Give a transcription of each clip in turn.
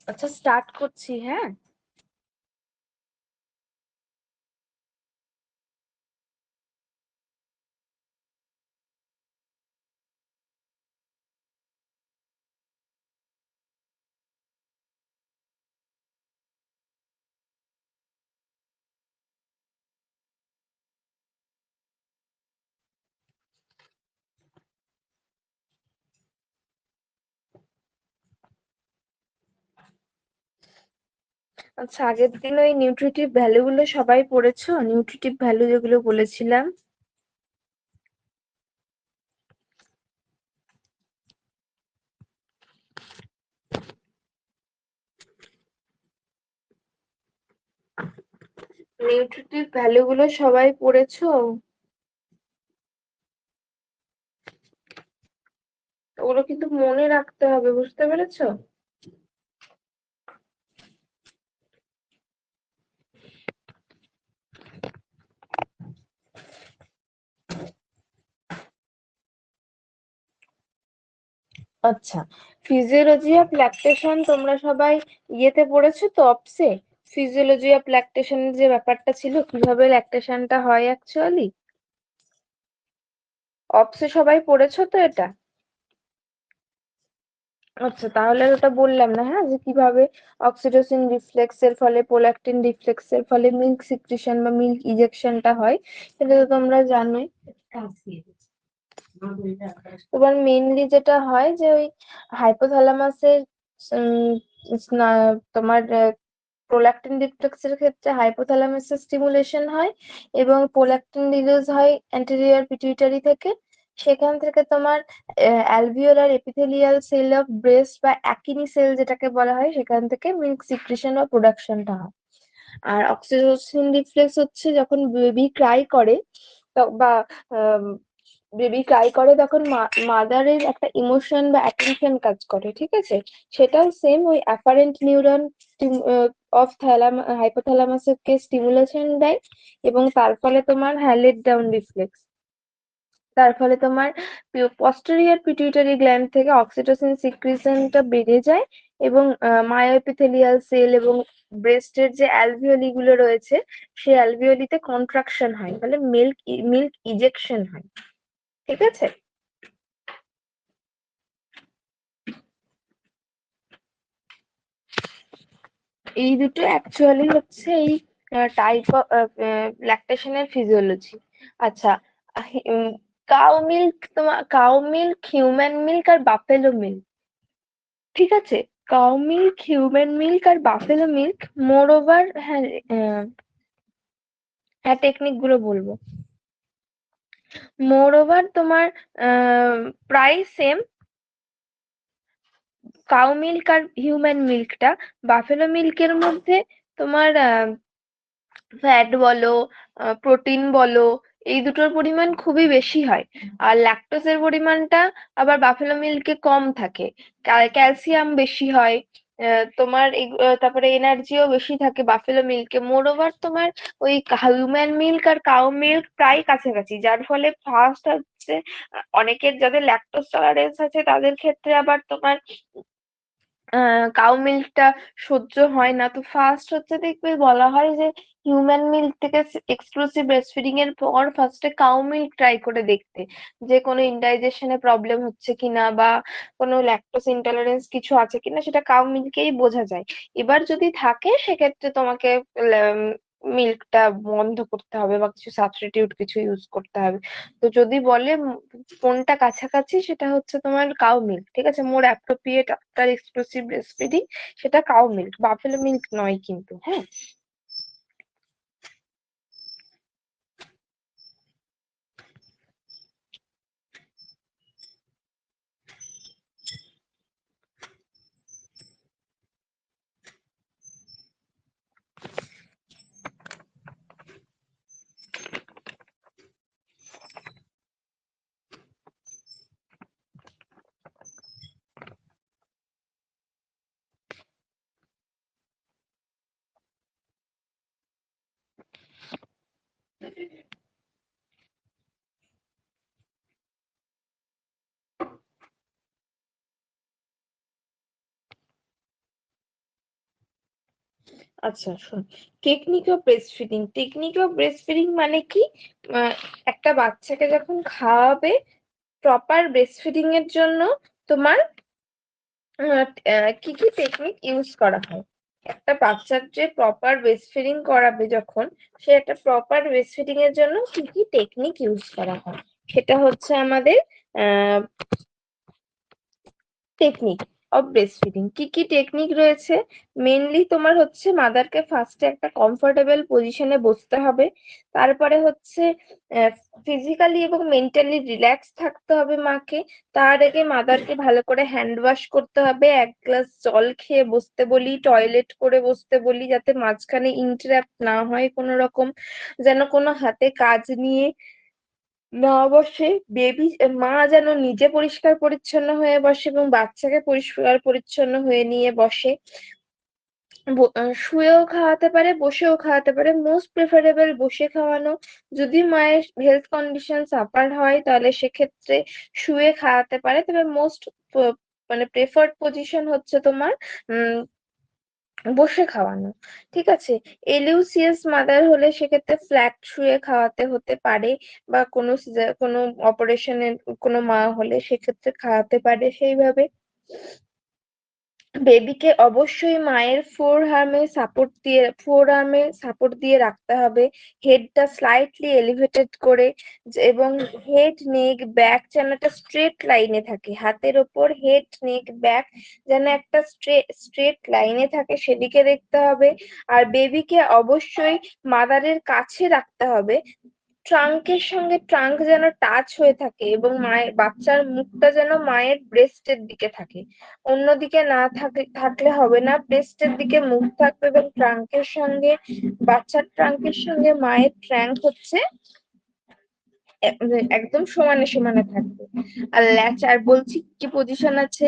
আচ্ছা, স্টার্ট করছি। হ্যাঁ, আচ্ছা, আগের দিন ওই নিউট্রিটিভ ভ্যালু গুলো সবাই পড়েছো? নিউট্রিটিভ ভ্যালু যেগুলো বলেছিলাম। নিউট্রিটিভ ভ্যালু গুলো সবাই পড়েছো? ওগুলো কিন্তু মনে রাখতে হবে, বুঝতে পেরেছো? আচ্ছা, ফিজিওলজি অফ ল্যাকটেশন তোমরা সবাই ইয়েতে পড়েছো তো, অপসে? ফিজিওলজি অফ ল্যাকটেশনের যে ব্যাপারটা ছিল, কিভাবে ল্যাকটেশনটা হয় অ্যাকচুয়ালি, অপসে সবাই পড়েছো তো এটা? আচ্ছা, তাহলে ওটা বললাম না, হ্যাঁ, যে কিভাবে অক্সিটোসিন রিফ্লেক্সের ফলে, প্রোল্যাকটিন রিফ্লেক্সের ফলে মিল্ক সিক্রিশন বা মিল্ক ইজেকশনটা হয়, সেটা তো তোমরা জানোই। এবার মেইনলি যেটা হয় যে ওই হাইপোথ্যালামাসের তোমার প্রোল্যাকটিন রিফ্লেক্সের ক্ষেত্রে হাইপোথ্যালামাসের স্টিমুলেশন হয় এবং প্রোল্যাকটিন রিলিজ হয় অ্যান্টেরিয়র পিটুইটারি থেকে। সেখান থেকে তোমার alveolar epithelial cell of breast বা অ্যাকিনি সেল যেটাকে বলা হয়, সেখান থেকে মিল্ক সিক্রিশন বা প্রোডাকশনটা হয়। আর অক্সিটোসিন রিফ্লেক্স হচ্ছে যখন বেবি ক্রাই করে, বা বেবি ক্রাই করে, তখন মাদারের একটা ইমোশন বা অ্যাটেনশন কাজ করে, ঠিক আছে? সেটাও সেম ওই অ্যাপারেন্ট নিউরন অফ হাইপোথ্যালামাসকে স্টিমুলেশন দেয়, এবং তার ফলে তোমার হ্যালেট ডাউন রিফ্লেক্স, তার ফলে তোমার পস্টেরিয়র পিটুইটারি গ্ল্যান্ড থেকে অক্সিটোসিন সিক্রিশনটা বেড়ে যায়, এবং মায়োএপিথেলিয়াল সেল এবং ব্রেস্টের যে অ্যালভিওলি গুলো রয়েছে, সেই অ্যালভিওলিতে কন্ট্রাকশন হয়, ফলে মিল্ক মিল্ক ইজেকশন হয়, ঠিক আছে? এই দুটো অ্যাকচুয়ালি হচ্ছে এই টাইপ অফ ল্যাকটেশনের ফিজিওলজি। আচ্ছা, কাউ মিল্ক, তোমার কাউ মিল্ক, হিউম্যান মিল্ক আর বাফেলো মিল্ক, ঠিক আছে? কাউ মিল্ক, হিউম্যান মিল্ক আর বাফেলো মিল্ক, মোর ওভার, হ্যাঁ, হ্যাঁ, টেকনিক গুলো বলবো। মোর ওভার তোমার প্রায় সেম। কাউ মিল্ক আর হিউম্যান মিল্কটা, বাফেলো মিল্কের মধ্যে তোমার ফ্যাট বলো, প্রোটিন বলো, এই দুটোর পরিমাণ খুবই বেশি হয়। আর ল্যাকটোজের পরিমাণটা আবার বাফেলো মিল্কে কম থাকে। ক্যালসিয়াম বেশি হয়। তোমার তারপরে এনার্জিও বেশি থাকে বাফেলো মিল্কে। মোর ওভার তোমার ওই হিউম্যান মিল্ক আর কাউ মিল্ক প্রায় কাছাকাছি, যার ফলে ফার্স্ট হচ্ছে অনেকের যাদের ল্যাকটোজ টলারেন্স আছে তাদের ক্ষেত্রে আবার তোমার কাউ মিল্কটা সহ্য হয় না, তো ফার্স্ট হচ্ছে দেখবে বলা হয় যে হিউম্যান মিল্ক থেকে এক্সক্লুসিভ ব্রেস্টফিডিং এর পর ফার্স্টে কাউ মিল্ক ট্রাই করে দেখতে, যে কোনো ইনডাইজেশনে প্রবলেম হচ্ছে কিনা বা কোনো ল্যাকটোজ ইনটলারেন্স কিছু আছে কিনা, সেটা কাউ মিল্কেই বোঝা যায়। এবার যদি থাকে সেক্ষেত্রে তোমাকে মিল্কটা বন্ধ করতে হবে বা কিছু সাবস্টিটিউট কিছু ইউজ করতে হবে। তো যদি বলে কোনটা কাছাকাছি, সেটা হচ্ছে তোমার কাউ মিল্ক, ঠিক আছে? মোর appropriate after exclusive breast feeding, সেটা কাউ মিল্ক, বাফেলো মিল্ক নয় কিন্তু, হ্যাঁ। আচ্ছা শোন, টেকনিক অফ ব্রেস্ট ফিডিং মানে কি? একটা বাচ্চাকে যখন খাওয়াবে, প্রপার ব্রেস্ট ফিডিং এর জন্য তোমার কি কি টেকনিক ইউজ করা হয়। একটা বাচ্চার যে প্রপার ব্রেস্ট ফিডিং করাবে যখন, সে একটা প্রপার ব্রেস্ট ফিডিং এর জন্য কি কি টেকনিক ইউজ করা হয়, সেটা হচ্ছে আমাদের টেকনিক অফ ব্রেস্ট ফিডিং। কি কি টেকনিক রয়েছে? মেনলি তোমার হচ্ছে মাদারকে ফার্স্টে একটা কমফোর্টেবল পজিশনে বসতে হবে। তারপরে হচ্ছে ফিজিক্যালি এবং মেন্টালি রিল্যাক্স থাকতে হবে মাকে। তার আগে মাদারকে ভালো করে হ্যান্ড ওয়াশ করতে হবে, এক গ্লাস জল খেয়ে বসতে বলি, টয়লেট করে বসতে বলি, যাতে মাঝখানে ইন্টারাপ্ট না হয় কোনো রকম, যেন কোনো হাতে কাজ নিয়ে না বসে। বেবি মা যেন নিজে পরিষ্কার পরিচ্ছন্ন হয়ে বসে এবং বাচ্চাকে পরিষ্কার পরিচ্ছন্ন হয়ে নিয়ে বসে। শুয়েও খাওয়াতে পারে, বসেও খাওয়াতে পারে, মোস্ট প্রেফারেবল বসে খাওয়ানো। যদি মায়ের হেলথ কন্ডিশন সাফার হয় তাহলে সেক্ষেত্রে শুয়ে খাওয়াতে পারে, তবে মোস্ট মানে প্রেফার্ড পজিশন হচ্ছে তোমার বসে খাওয়ানো। ঠিক আছে। এলিউসিয়াস মাদার হলে সেক্ষেত্রে ফ্ল্যাট শুয়ে খাওয়াতে হতে পারে, বা কোনো অপারেশনের কোনো মা হলে সেক্ষেত্রে খাওয়াতে পারে সেইভাবে। বেবিকে অবশ্যই মায়ের ফোর আর্মে সাপোর্ট দিয়ে রাখতে হবে, হেডটা স্লাইটলি এলিভেটেড করে, এবং হেড নেক ব্যাক যেন একটা স্ট্রেট লাইনে থাকে, হাতের ওপর হেড নেক ব্যাক যেন একটা স্ট্রেট লাইনে থাকে, সেদিকে দেখতে হবে। আর বেবিকে অবশ্যই মাদারের কাছে রাখতে হবে, ট্রাঙ্কের সঙ্গে ট্রাঙ্ক যেন টাচ হয়ে থাকে, এবং মায়ের বাচ্চার মুখটা যেন মায়ের ব্রেস্টের দিকে থাকে, অন্যদিকে না থাকলে হবে না। ব্রেস্টের দিকে মুখ থাকবে এবং ট্রাঙ্কের সঙ্গে, বাচ্চার ট্রাঙ্কের সঙ্গে মায়ের ট্রাঙ্ক হচ্ছে একদম সমানে সমানে থাকবে। আর আর বলছি কি পজিশন আছে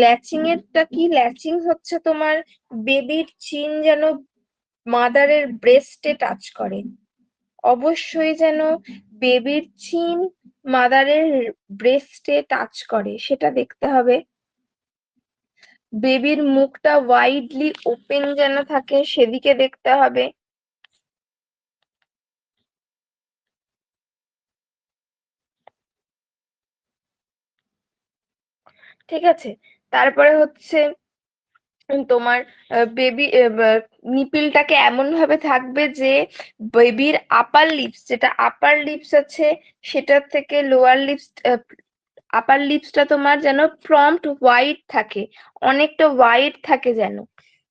ল্যাচিং এরটা কি? ল্যাচিং হচ্ছে তোমার বেবির চিন যেন মাদারের ব্রেস্টে টাচ করে, অবশ্যই যেন বেবির চিন মাদারের ব্রেস্টে টাচ করে সেটা দেখতে হবে। বেবির মুখটা ওয়াইডলি ওপেন যেন থাকে সেদিকে দেখতে হবে। ঠিক আছে। তারপরে হচ্ছে তোমার বেবি নিপিলটাকে এমন ভাবে থাকবে যে বেবির আপার লিপস, যেটা আপার লিপস আছে সেটার থেকে লোয়ার লিপস, আপার লিপসটা তোমার যেন প্রম্পট হোয়াইট থাকে, অনেকটা হোয়াইট থাকে যেন।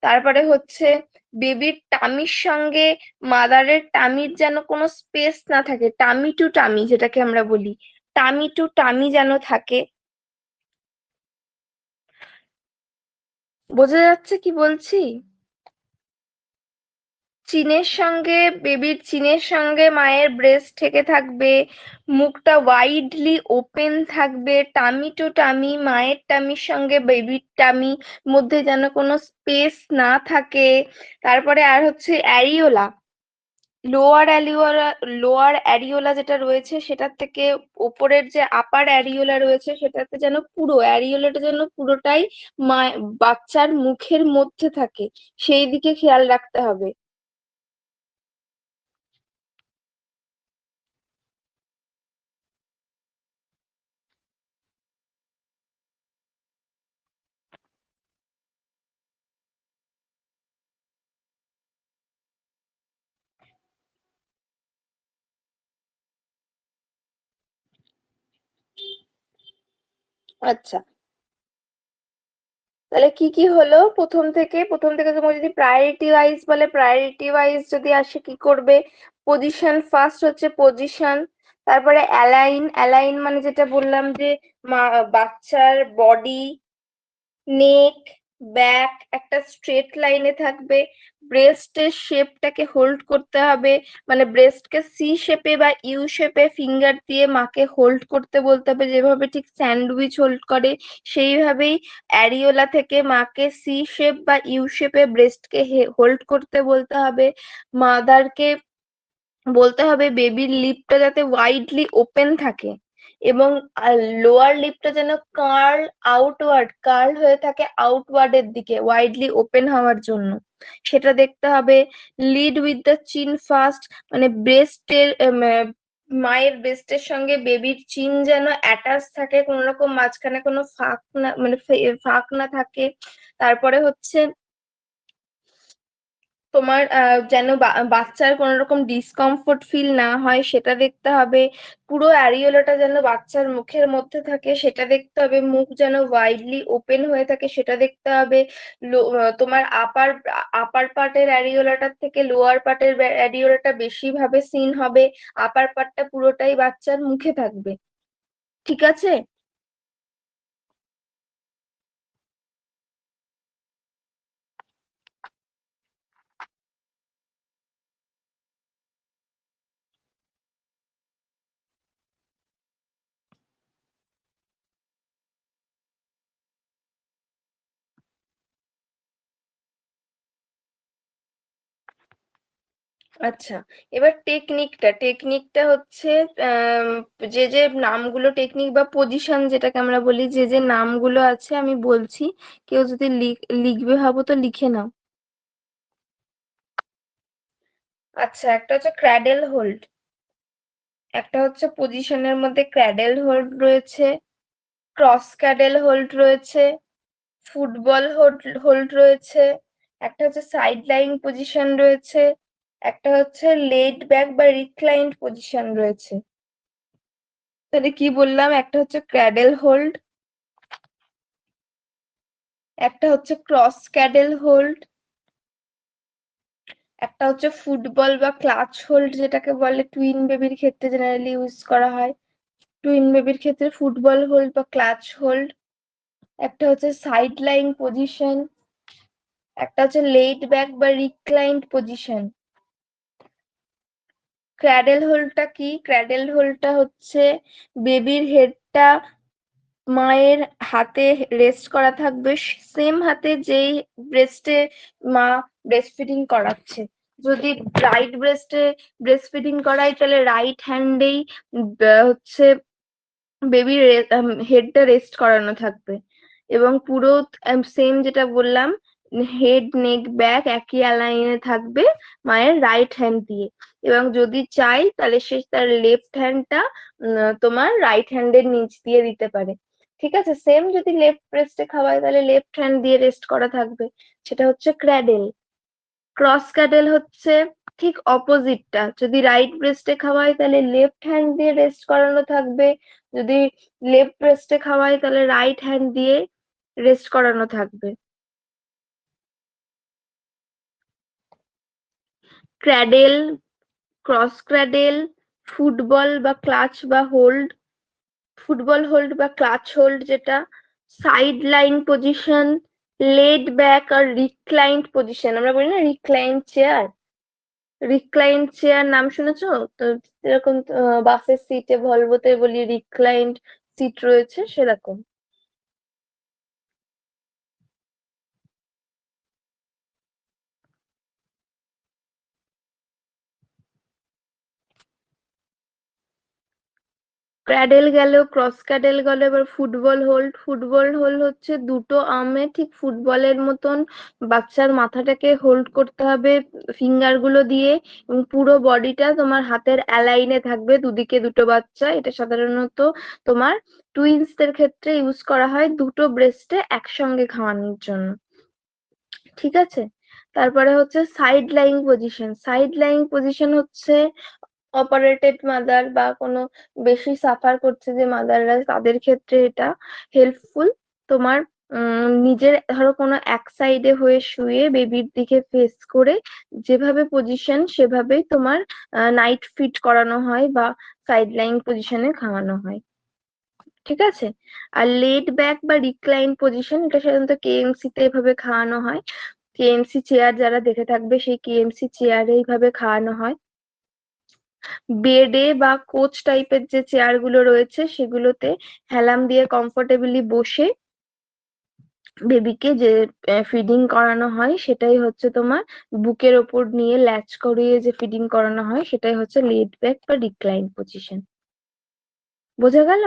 তারপরে হচ্ছে বেবির টামির সঙ্গে মাদারের টামির যেন কোনো স্পেস না থাকে, টামি টু টামি যেটাকে আমরা বলি, টামি টু টামি যেন থাকে। বোঝা যাচ্ছে কি বলছি? বেবির সঙ্গে মায়ের ব্রেস্ট থেকে থাকবে, মুখটা ওয়াইডলি ওপেন থাকবে, টামি টু টামি, মায়ের টামির সঙ্গে বেবির টামি মধ্যে যেন কোনো স্পেস না থাকে। তারপরে আর হচ্ছে অ্যারিওলা, লোয়ার অ্যারিওলা যেটা রয়েছে সেটার থেকে ওপরের যে আপার অ্যারিওলা রয়েছে সেটাতে যেন পুরো অ্যারিওলাটা যেন পুরোটাই মা বাচ্চার মুখের মধ্যে থাকে, সেই দিকে খেয়াল রাখতে হবে। আচ্ছা, তাহলে কি কি হলো? প্রথম থেকে তোমার যদি প্রায়োরিটি ওয়াইজ বলে, প্রায়োরিটি ওয়াইজ যদি আসে কি করবে? পজিশন, ফার্স্ট হচ্ছে পজিশন। তারপরে অ্যালাইন মানে যেটা বললাম যে বাচ্চার বডি, নেক, ব্যাক একটা স্ট্রেট লাইনে থাকবে, ব্রেস্টের শেপটাকে হোল্ড করতে হবে, মানে ব্রেস্টকে সি শেপে বা ইউ শেপে ফিঙ্গার দিয়ে মাকে হোল্ড করতে বলতে হবে, যেভাবে ঠিক স্যান্ডউইচ হোল্ড করে সেইভাবেই অ্যারিওলা থেকে মাকে সি শেপ বা ইউ শেপে ব্রেস্টকে হোল্ড করতে বলতে হবে। মাদারকে বলতে হবে বেবির লিপটা যাতে ওয়াইডলি ওপেন থাকে, এবং লোয়ার লিপটা যেন কার্ল হয়ে থাকে আউটওয়ার্ড এর দিকে, ওয়াইডলি ওপেন হওয়ার জন্য। সেটা দেখতে হবে। লিড উইথ দ্য চিন ফার্স্ট, মানে ব্রেস্টের মায়ের ব্রেস্টের সঙ্গে বেবির চিন যেন অ্যাটাচ থাকে, কোনো রকম মাঝখানে কোনো ফাঁক না, মানে ফাঁক না থাকে। তারপরে হচ্ছে তোমার যেন বাচ্চার কোনো রকম ডিসকমফোর্ট ফিল না হয় সেটা দেখতে হবে। পুরো অ্যারিওলাটা যেন বাচ্চার মুখের মধ্যে থাকে সেটা দেখতে হবে। মুখ যেন ওয়াইডলি ওপেন হয়ে থাকে সেটা দেখতে হবে। তোমার আপার আপার পার্টের অ্যারিওলাটার থেকে লোয়ার পার্টের অ্যারিওলাটা বেশি ভাবে সিন হবে। আপার পার্টটা পুরোটাই বাচ্চার মুখে থাকবে। ঠিক আছে। আচ্ছা, এবার টেকনিকটা হচ্ছে আম, যে যে নামগুলো, টেকনিক বা পজিশন যেটাকে আমরা বলি, যে যে নামগুলো আছে আমি বলছি, কেউ যদি লিখবে ভাবো তো লিখে নাও। আচ্ছা, একটা হচ্ছে ক্র্যাডেল হোল্ড, একটা হচ্ছে পজিশনের মধ্যে ক্র্যাডেল হোল্ড রয়েছে, ক্রস ক্র্যাডেল হোল্ড রয়েছে, ফুটবল হোল্ড হোল্ড রয়েছে, একটা হচ্ছে সাইড লাইন পজিশন রয়েছে, একটা হচ্ছে লেড ব্যাক বা রিক্লাইন্ড পজিশন রয়েছে। তাহলে কি বললাম? একটা হচ্ছে ক্র্যাডেল হোল্ড, একটা হচ্ছে ক্রস ক্র্যাডেল হোল্ড, একটা হচ্ছে ফুটবল বা ক্লাচ হোল্ড যেটাকে বলে টুইন বেবির ক্ষেত্রে জেনারেলি ইউজ করা হয়। টুইন বেবির ক্ষেত্রে ফুটবল হোল্ড বা ক্লাচ হোল্ড। একটা হচ্ছে সাইড লাইন পজিশন, একটা হচ্ছে লেড ব্যাক বা রিক্লাইন্ড পজিশন। ক্র্যাডেল হোল্ডটা কি? ক্র্যাডেল হোল্ডটা হচ্ছে বেবির হেডটা মায়ের হাতে রেস্ট করা থাকবে, সেম হাতে যেই ব্রেস্টে মা ব্রেস্ট ফিডিং করাচ্ছে। যদি রাইট ব্রেস্টে ব্রেস্ট ফিডিং করাই তাহলে রাইট হ্যান্ডেই হচ্ছে বেবির হেডটা রেস্ট করানো থাকবে। এবং পুরো সেম যেটা বললাম, হেড নেক ব্যাক একই অ্যালাইনে থাকবে মায়ের রাইট হ্যান্ড দিয়ে। এবং যদি চাই তাহলে সে তার লেফট হ্যান্ডটা তোমার রাইট হ্যান্ডের নিচ দিয়ে দিতে পারে। ঠিক আছে। সেম যদি লেফট ব্রেস্টে খাওয়ায় তাহলে লেফট হ্যান্ড দিয়ে রেস্ট করা থাকবে। সেটা হচ্ছে ক্র্যাডেল। ক্রস ক্যাডেল হচ্ছে ঠিক অপোজিটটা। যদি রাইট ব্রেস্টে খাওয়াই তাহলে লেফট হ্যান্ড দিয়ে রেস্ট করানো থাকবে, যদি লেফট ব্রেস্টে খাওয়াই তাহলে রাইট হ্যান্ড দিয়ে রেস্ট করানো থাকবে। ক্র্যাডেল, ক্রস ক্র্যাডেল, ফুটবল বা ক্লাচ বা হোল্ড, ফুটবল হোল্ড বা ক্লাচ হোল্ড যেটা, side line position, laid back আর রিক্লাইন্ড পজিশন। আমরা বলি না রিক্লাইন্ড চেয়ার, রিক্লাইন্ড চেয়ার নাম শুনেছো তো? যেরকম বাসের সিটে ভলভোতে বলি রিক্লাইন্ড সিট রয়েছে, সেরকম। ক্র্যাডেল গেল, ক্রস ক্র্যাডেল গেল, এবার ফুটবল হোল্ড। ফুটবল হোল্ড হচ্ছে দুটো আর্মে ঠিক ফুটবলের মতন বাচ্চার মাথাটাকে হোল্ড করতে হবে ফিঙ্গার গুলো দিয়ে, এবং পুরো বডিটা তোমার হাতের অ্যালাইনে থাকবে, দুদিকে দুটো বাচ্চা। এটা সাধারণত তোমার টুইন্সদের ক্ষেত্রে ইউজ করা হয় দুটো ব্রেস্টে একসঙ্গে খাওয়ানোর জন্য। ঠিক আছে। তারপরে হচ্ছে side lying position. Side lying position হচ্ছে অপারেটেড মাদার বা কোনো বেশি সাফার করছে যে মাদাররা, তাদের ক্ষেত্রে এটা হেল্পফুল। তোমার নিজের ধরো কোনো এক সাইডে হয়ে শুয়ে বেবির দিকে ফেস করে যেভাবে পজিশন সেভাবেই তোমার নাইট ফিট করানো হয় বা সাইড লাইং পজিশনে খাওয়ানো হয়। ঠিক আছে। আর লেড ব্যাক বা রিক্লাইন পজিশন, এটা সাধারণত কেএমসি তে এভাবে খাওয়ানো হয়। কেএমসি চেয়ার যারা দেখে থাকবে, সেই কেএমসি চেয়ারে এইভাবে খাওয়ানো হয়। বেডে বা কোচ টাইপের যে চেয়ার গুলো রয়েছে সেগুলোতে হেলান দিয়ে কমফোর্টেবলি বসে বেবিকে যে ফিডিং করানো হয় সেটাই হচ্ছে তোমার বুকের ওপর নিয়ে ল্যাচ করিয়ে যে ফিডিং করানো হয় সেটাই হচ্ছে লেড ব্যাক বা রিক্লাইন পজিশন। বোঝা গেল?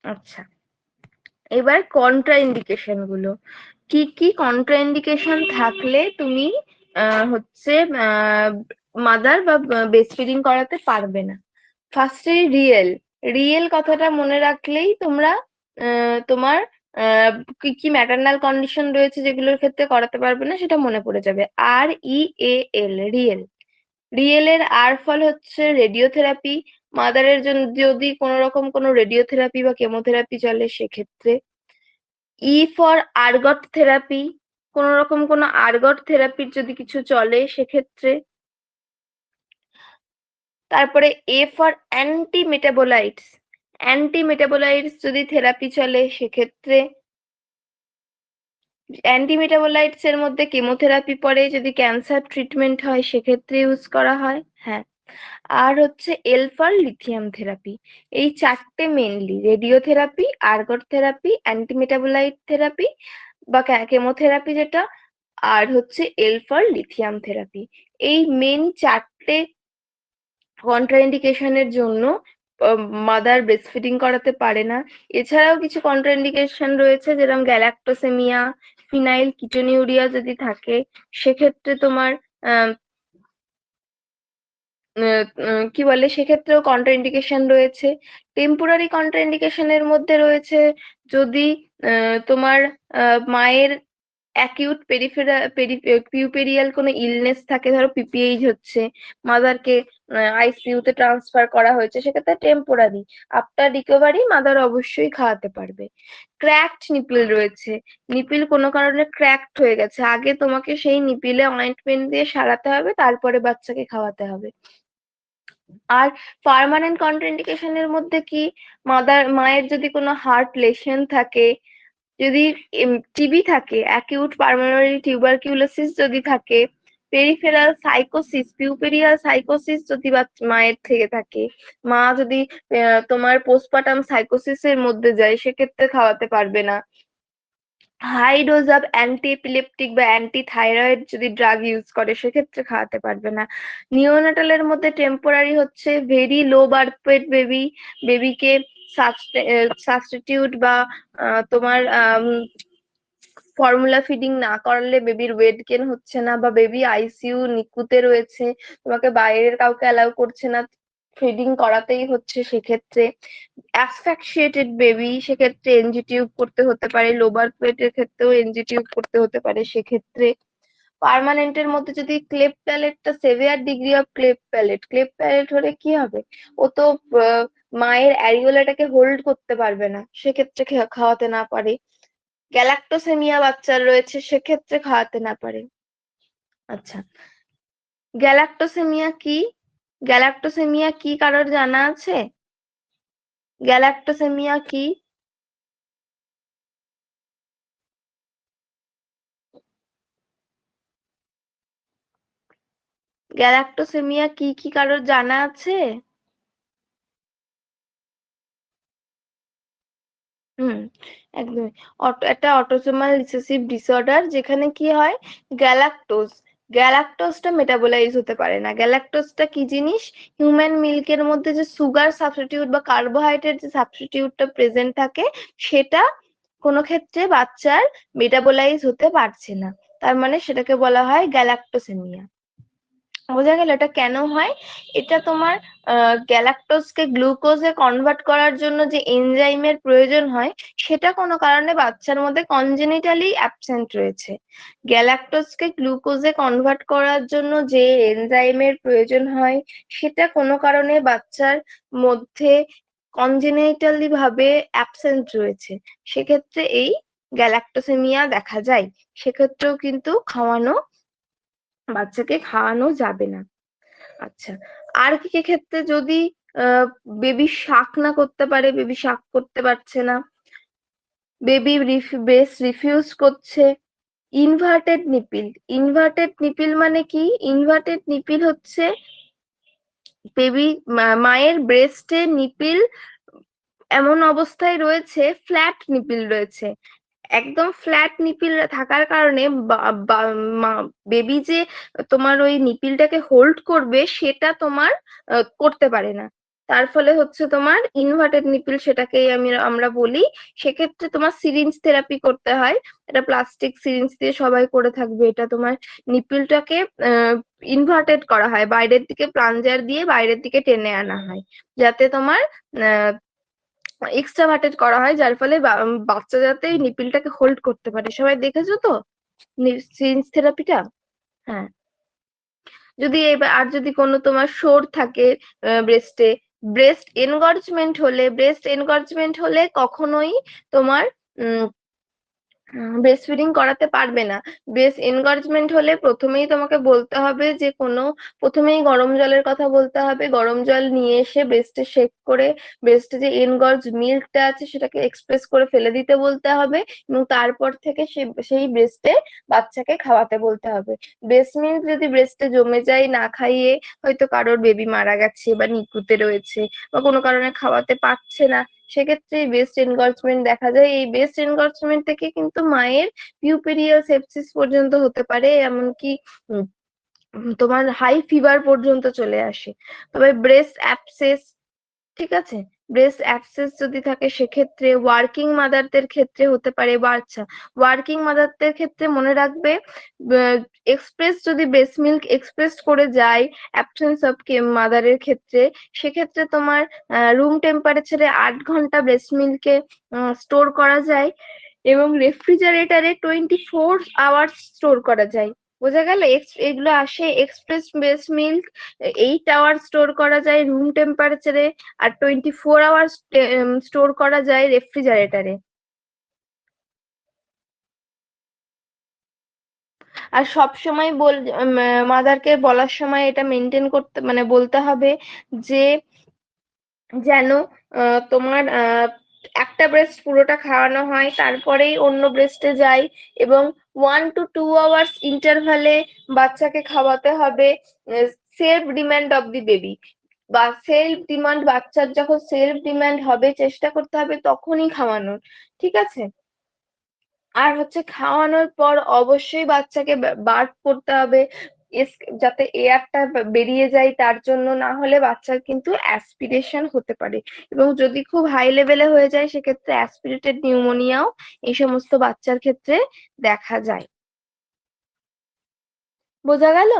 আচ্ছা, এবার কন্ট্রাইন্ডিকেশন গুলো কি কি কন্ট্রাইন্ডিকেশন থাকলে তুমি হচ্ছে মাদার বা ব্রেস্ট ফিডিং করাতে পারবে না। ফার্স্টে রিয়েল কথাটা মনে রাখলেই তোমরা তোমার আহ, কি কি ম্যাটারনাল কন্ডিশন রয়েছে যেগুলোর ক্ষেত্রে করাতে পারবে না সেটা মনে পড়ে যাবে। REAL রিয়েল এর ফল হচ্ছে রেডিওথেরাপি। মাদারের জন্য যদি কোনো রকম কোনো রেডিওথেরাপি বা কেমোথেরাপি চলে সেক্ষেত্রে। ফর আর্গট থেরাপি, কোন রকম কোনো আর্গট থেরাপির যদি কিছু চলে সেক্ষেত্রে। তারপরে ফর অ্যান্টি মেটাবোলাইটস যদি থেরাপি চলে সেক্ষেত্রে। অ্যান্টিমেটাবোলাইটস এর মধ্যে কেমোথেরাপি পড়ে, যদি ক্যান্সার ট্রিটমেন্ট হয় সেক্ষেত্রে ইউজ করা হয়। হ্যাঁ, আর হচ্ছে ফর লিথিয়াম থেরাপি। এই চারটে mainly radiotherapy, ergot therapy, antimetabolite therapy বা কেমোথেরাপি যেটা, আর হচ্ছে ফর লিথিয়াম থেরাপি। এই মেন চারটে কন্ট্রাইন্ডিকেশনের জন্য মাদার ব্রেস্ট ফিডিং করাতে পারে না। এছাড়াও কিছু কন্ট্রাইন্ডিকেশন রয়েছে যেরকম গ্যালাক্টোসেমিয়া, ফিনাইল কিটোনিউরিয়া যদি থাকে সেক্ষেত্রে তোমার আহ কি বলে সেক্ষেত্রেও কন্ট্রাইন্ডিকেশন রয়েছে। টেম্পোরারি কন্ট্রাইন্ডিকেশনের মধ্যে রয়েছে যদি তোমার মায়ের অ্যাকিউট পিউপেরিয়াল কোনো ইলনেস থাকে, ধরো পিপিএইচ হচ্ছে, মাদারকে আইসিইউ তে ট্রান্সফার করা হয়েছে, সেক্ষেত্রে টেম্পোরারি। আফটার রিকভারি মাদার অবশ্যই খাওয়াতে পারবে। ক্র্যাকড নিপিল রয়েছে, নিপিল কোনো কারণে ক্র্যাকড হয়ে গেছে, আগে তোমাকে সেই নিপিলে অয়েন্টমেন্ট দিয়ে সারাতে হবে, তারপরে বাচ্চাকে খাওয়াতে হবে। আর পার্মানেন্ট কন্ট্রাইন্ডিকেশনের মধ্যে কি, মায়ের যদি কোনো হার্ট লেশন থাকে, যদি টিবি থাকে, অ্যাকিউট পালমোনারি টিউবারকিউলোসিস যদি থাকে, পেরিফেরাল সাইকোসিস, পিউপেরিয়াল সাইকোসিস যদি মায়ের থেকে থাকে, মা যদি তোমার পোস্টপার্টাম সাইকোসিসের মধ্যে যায় সেক্ষেত্রে খাওয়াতে পারবে না। High dose of anti epileptic বা অ্যান্টি থাইরয়েড যদি ড্রাগ ইউজ করে সেক্ষেত্রে খাওয়াতে পারবে না। নিওনাটালের মধ্যে টেম্পোরারি হচ্ছে ভেরি লো বার্থ ওয়েট বেবিকে সাবস্টিটিউট বা তোমার ফর্মুলা ফিডিং না করালে বেবির ওয়েট গেন হচ্ছে না, বা বেবি আইসিইউ নিকুতে রয়েছে, তোমাকে বাইরের কাউকে অ্যালাউ করছে না, ফিডিং করাতেই হচ্ছে, সেক্ষেত্রে অ্যাসফ্যাক্সিয়েটেড বেবি, সেক্ষেত্রে এনজি টিউব করতে হতে পারে। লোবার পেটের ক্ষেত্রেও এনজি টিউব করতে হতে পারে সেক্ষেত্রে। পার্মানেন্টের মধ্যে যদি ক্লেফট প্যালেটটা severe degree of cleft palate হলে কি হবে, ও তো মায়ের অ্যারিওলাটাকে হোল্ড করতে পারবে না, সেক্ষেত্রে খাওয়াতে না পারে। গ্যালাক্টোসেমিয়া বাচ্চার রয়েছে সেক্ষেত্রে খাওয়াতে না পারে। আচ্ছা, গ্যালাক্টোসেমিয়া কি? গ্যালাক্টোসেমিয়া কি কারোর জানা আছে? গ্যালাক্টোসেমিয়া কি? গ্যালাক্টোসেমিয়া কি কি কারোর জানা আছে? হুম, একদমই। একটা অটোসোমাল রিসেসিভ ডিসঅর্ডার, যেখানে কি হয়, গ্যালাক্টোজ গ্যালাক্টোজটা মেটাবোলাইজ হতে পারে না। গ্যালাক্টোজটা কি জিনিস? হিউম্যান মিল্কের মধ্যে যে সুগার সাবস্টিটিউট বা কার্বোহাইড্রেট যে সাবস্টিটিউটটা প্রেজেন্ট থাকে, সেটা কোনো ক্ষেত্রে বাচ্চার মেটাবোলাইজ হতে পারছে না, তার মানে সেটাকে বলা হয় গ্যালাক্টোসেমিয়া। বোঝা গেল এটা কেন হয়? এটা তোমার গ্যালাক্টোজকে গ্লুকোজে কনভার্ট করার জন্য যে এনজাইমের প্রয়োজন হয়, সেটা কোনো কারণে বাচ্চার মধ্যে কনজেনিটালি অ্যাবসেন্ট রয়েছে। গ্যালাক্টোজকে গ্লুকোজে কনভার্ট করার জন্য যে এনজাইমের প্রয়োজন হয়, সেটা কোনো কারণে বাচ্চার মধ্যে কনজেনিটালি ভাবে অ্যাবসেন্ট রয়েছে, সেক্ষেত্রে এই গ্যালাক্টোসেমিয়া দেখা যায়। সেক্ষেত্রেও কিন্তু বাচ্চাকে খাওয়ানো যাবে না। আচ্ছা, আর কি কি ক্ষেত্রে যদি বেবি শাক না করতে পারে, বেবি শাক করতে পারছে না, বেবি ব্রেস্ট রিফিউজ করছে। ইনভার্টেড নিপিল মানে কি? ইনভার্টেড নিপিল হচ্ছে বেবি মায়ের ব্রেস্টে নিপিল এমন অবস্থায় রয়েছে, ফ্ল্যাট নিপিল রয়েছে, একদম ফ্ল্যাট নিপিল থাকার কারণে বেবি যে তোমার ওই নিপিলটাকে হোল্ড করবে সেটা তোমার করতে পারে না। তার ফলে হচ্ছে তোমার ইনভার্টেড নিপিল, সেটাকেই আমরা বলি। সেক্ষেত্রে তোমার সিরিঞ্জ থেরাপি করতে হয়। এটা প্লাস্টিক সিরিঞ্জ দিয়ে সবাই করে থাকবে। এটা তোমার নিপিলটাকে ইনভার্টেড করা হয়, বাইরের দিকে প্লাঞ্জার দিয়ে বাইরের দিকে টেনে আনা হয়, যাতে তোমার এক্সট্রাভার্টেড করা হয়, যার ফলে বাচ্চা যাতে নিপিলটাকে হোল্ড করতে পারে। সবাই দেখেছো তো সিরিঞ্জ থেরাপিটা? হ্যাঁ। যদি আর যদি কোনো তোমার শোর থাকে ব্রেস্টে, ব্রেস্ট এনগর্জমেন্ট হলে কখনোই তোমার ব্রেস্ট ফিডিং করাতে পারবে না। ব্রেস্ট এনগর্জমেন্ট হলে প্রথমেই তোমাকে বলতে হবে যে প্রথমেই গরম জলের কথা বলতে হবে। গরম জল নিয়ে এসে ব্রেস্টে শেক করে ব্রেস্টে যে এনগর্জ মিল্কটা আছে সেটাকে এক্সপ্রেস করে ফেলে দিতে বলতে হবে, এবং তারপর থেকে সেই ব্রেস্টে বাচ্চাকে খাওয়াতে বলতে হবে। ব্রেস্ট মিল্ক যদি ব্রেস্টে জমে যায় না খাইয়ে, হয়তো কারোর বেবি মারা গেছে বা নিকুতে রয়েছে বা কোনো কারণে খাওয়াতে পারছে না, সেক্ষেত্রে ব্রেস্ট এনগর্জমেন্ট দেখা যায়। এই ব্রেস্ট এনগর্জমেন্ট থেকে কিন্তু মায়ের পিউপেরিয়াল সেপসিস পর্যন্ত হতে পারে, এমনকি তোমার হাই ফিভার পর্যন্ত চলে আসে। তবে ব্রেস্ট অ্যাবসেস, ঠিক আছে, ব্রেস্ট অ্যাবসেস যদি থাকে সেক্ষেত্রে ওয়ার্কিং মাদারদের ক্ষেত্রে হতে পারে। বা আচ্ছা, ওয়ার্কিং মাদারদের ক্ষেত্রে মনে রাখবে, এক্সপ্রেস যদি ব্রেস্ট মিল্ক এক্সপ্রেস করে যায় অ্যাবসেন্স অফ মাদারের ক্ষেত্রে, সেক্ষেত্রে তোমার রুম টেম্পারেচারে 8 ঘন্টা ব্রেস্ট মিল্কে স্টোর করা যায়, এবং রেফ্রিজারেটরে 24 আওয়ার্স স্টোর করা যায়। বোঝা গেল? এগুলো আসে express breast milk 8 hour store করা যায় রুম টেম্পারেচারে, আর 24 আওয়ার স্টোর করা যায় রেফ্রিজারেটরে। আর সব সময় মাদারকে বলার সময় এটা মেনটেন করতে, মানে বলতে হবে যে যেন তোমার একটা ব্রেস্ট পুরোটা খাওয়ানো হয়, তারপরেই অন্য ব্রেস্টে যায়, এবং 1 to 2 আওয়ার্স ইন্টারভালে বাচ্চাকে খাওয়াতে হবে। Self demand of the baby, বা সেলফ ডিমান্ড, বাচ্চার যখন সেলফ ডিমান্ড হবে চেষ্টা করতে হবে তখনই খাওয়ানোর, ঠিক আছে? আর হচ্ছে খাওয়ানোর পর অবশ্যই বাচ্চাকে বার্প করতে হবে, যাতে এয়ারটা বেরিয়ে যায় তার জন্য, না হলে বাচ্চার কিন্তু অ্যাসপিরেশন হতে পারে, এবং যদি খুব হাই লেভেলে হয়ে যায় সেক্ষেত্রে অ্যাসপিরেটেড নিউমোনিয়াও এই সমস্ত বাচ্চার ক্ষেত্রে দেখা যায়। বোঝা গেল?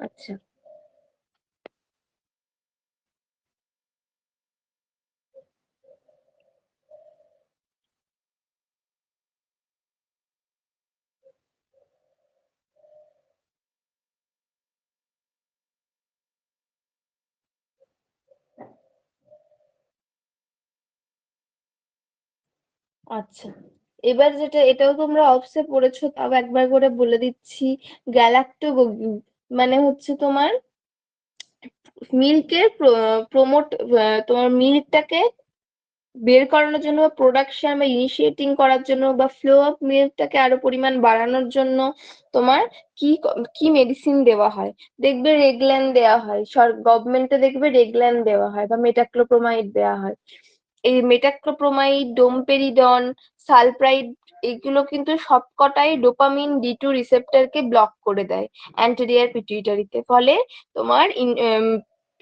আচ্ছা, আচ্ছা, এবার যেটা, এটাও তোমরা অবসে পড়েছো, তাও একবার করে বলে দিচ্ছি। গ্যালাক্টোগোগি মানে হচ্ছে তোমার মিল্কের প্রমোট, তোমার মিল্কটাকে বের করানোর জন্য বা প্রোডাকশন বা ইনিশিয়েটিং করার জন্য বা ফ্লো অফ মিল্কটাকে আরো পরিমাণ বাড়ানোর জন্য তোমার কি কি মেডিসিন দেওয়া হয়। দেখবে রেগল্যান দেওয়া হয়, গভর্নমেন্টে দেখবে রেগল্যান দেওয়া হয় বা মেটাক্লোপ্রোমাইড দেওয়া হয়। এই মেটাক্লোপ্রোমাইড, ডোমপেরিডন, সালপ্রাইড, এগুলো কিন্তু সবকটাই ডোপামিন D2 রিসেপ্টরকে ব্লক করে দেয় অ্যান্টেরিয়র পিটুইটারিতে। ফলে তোমার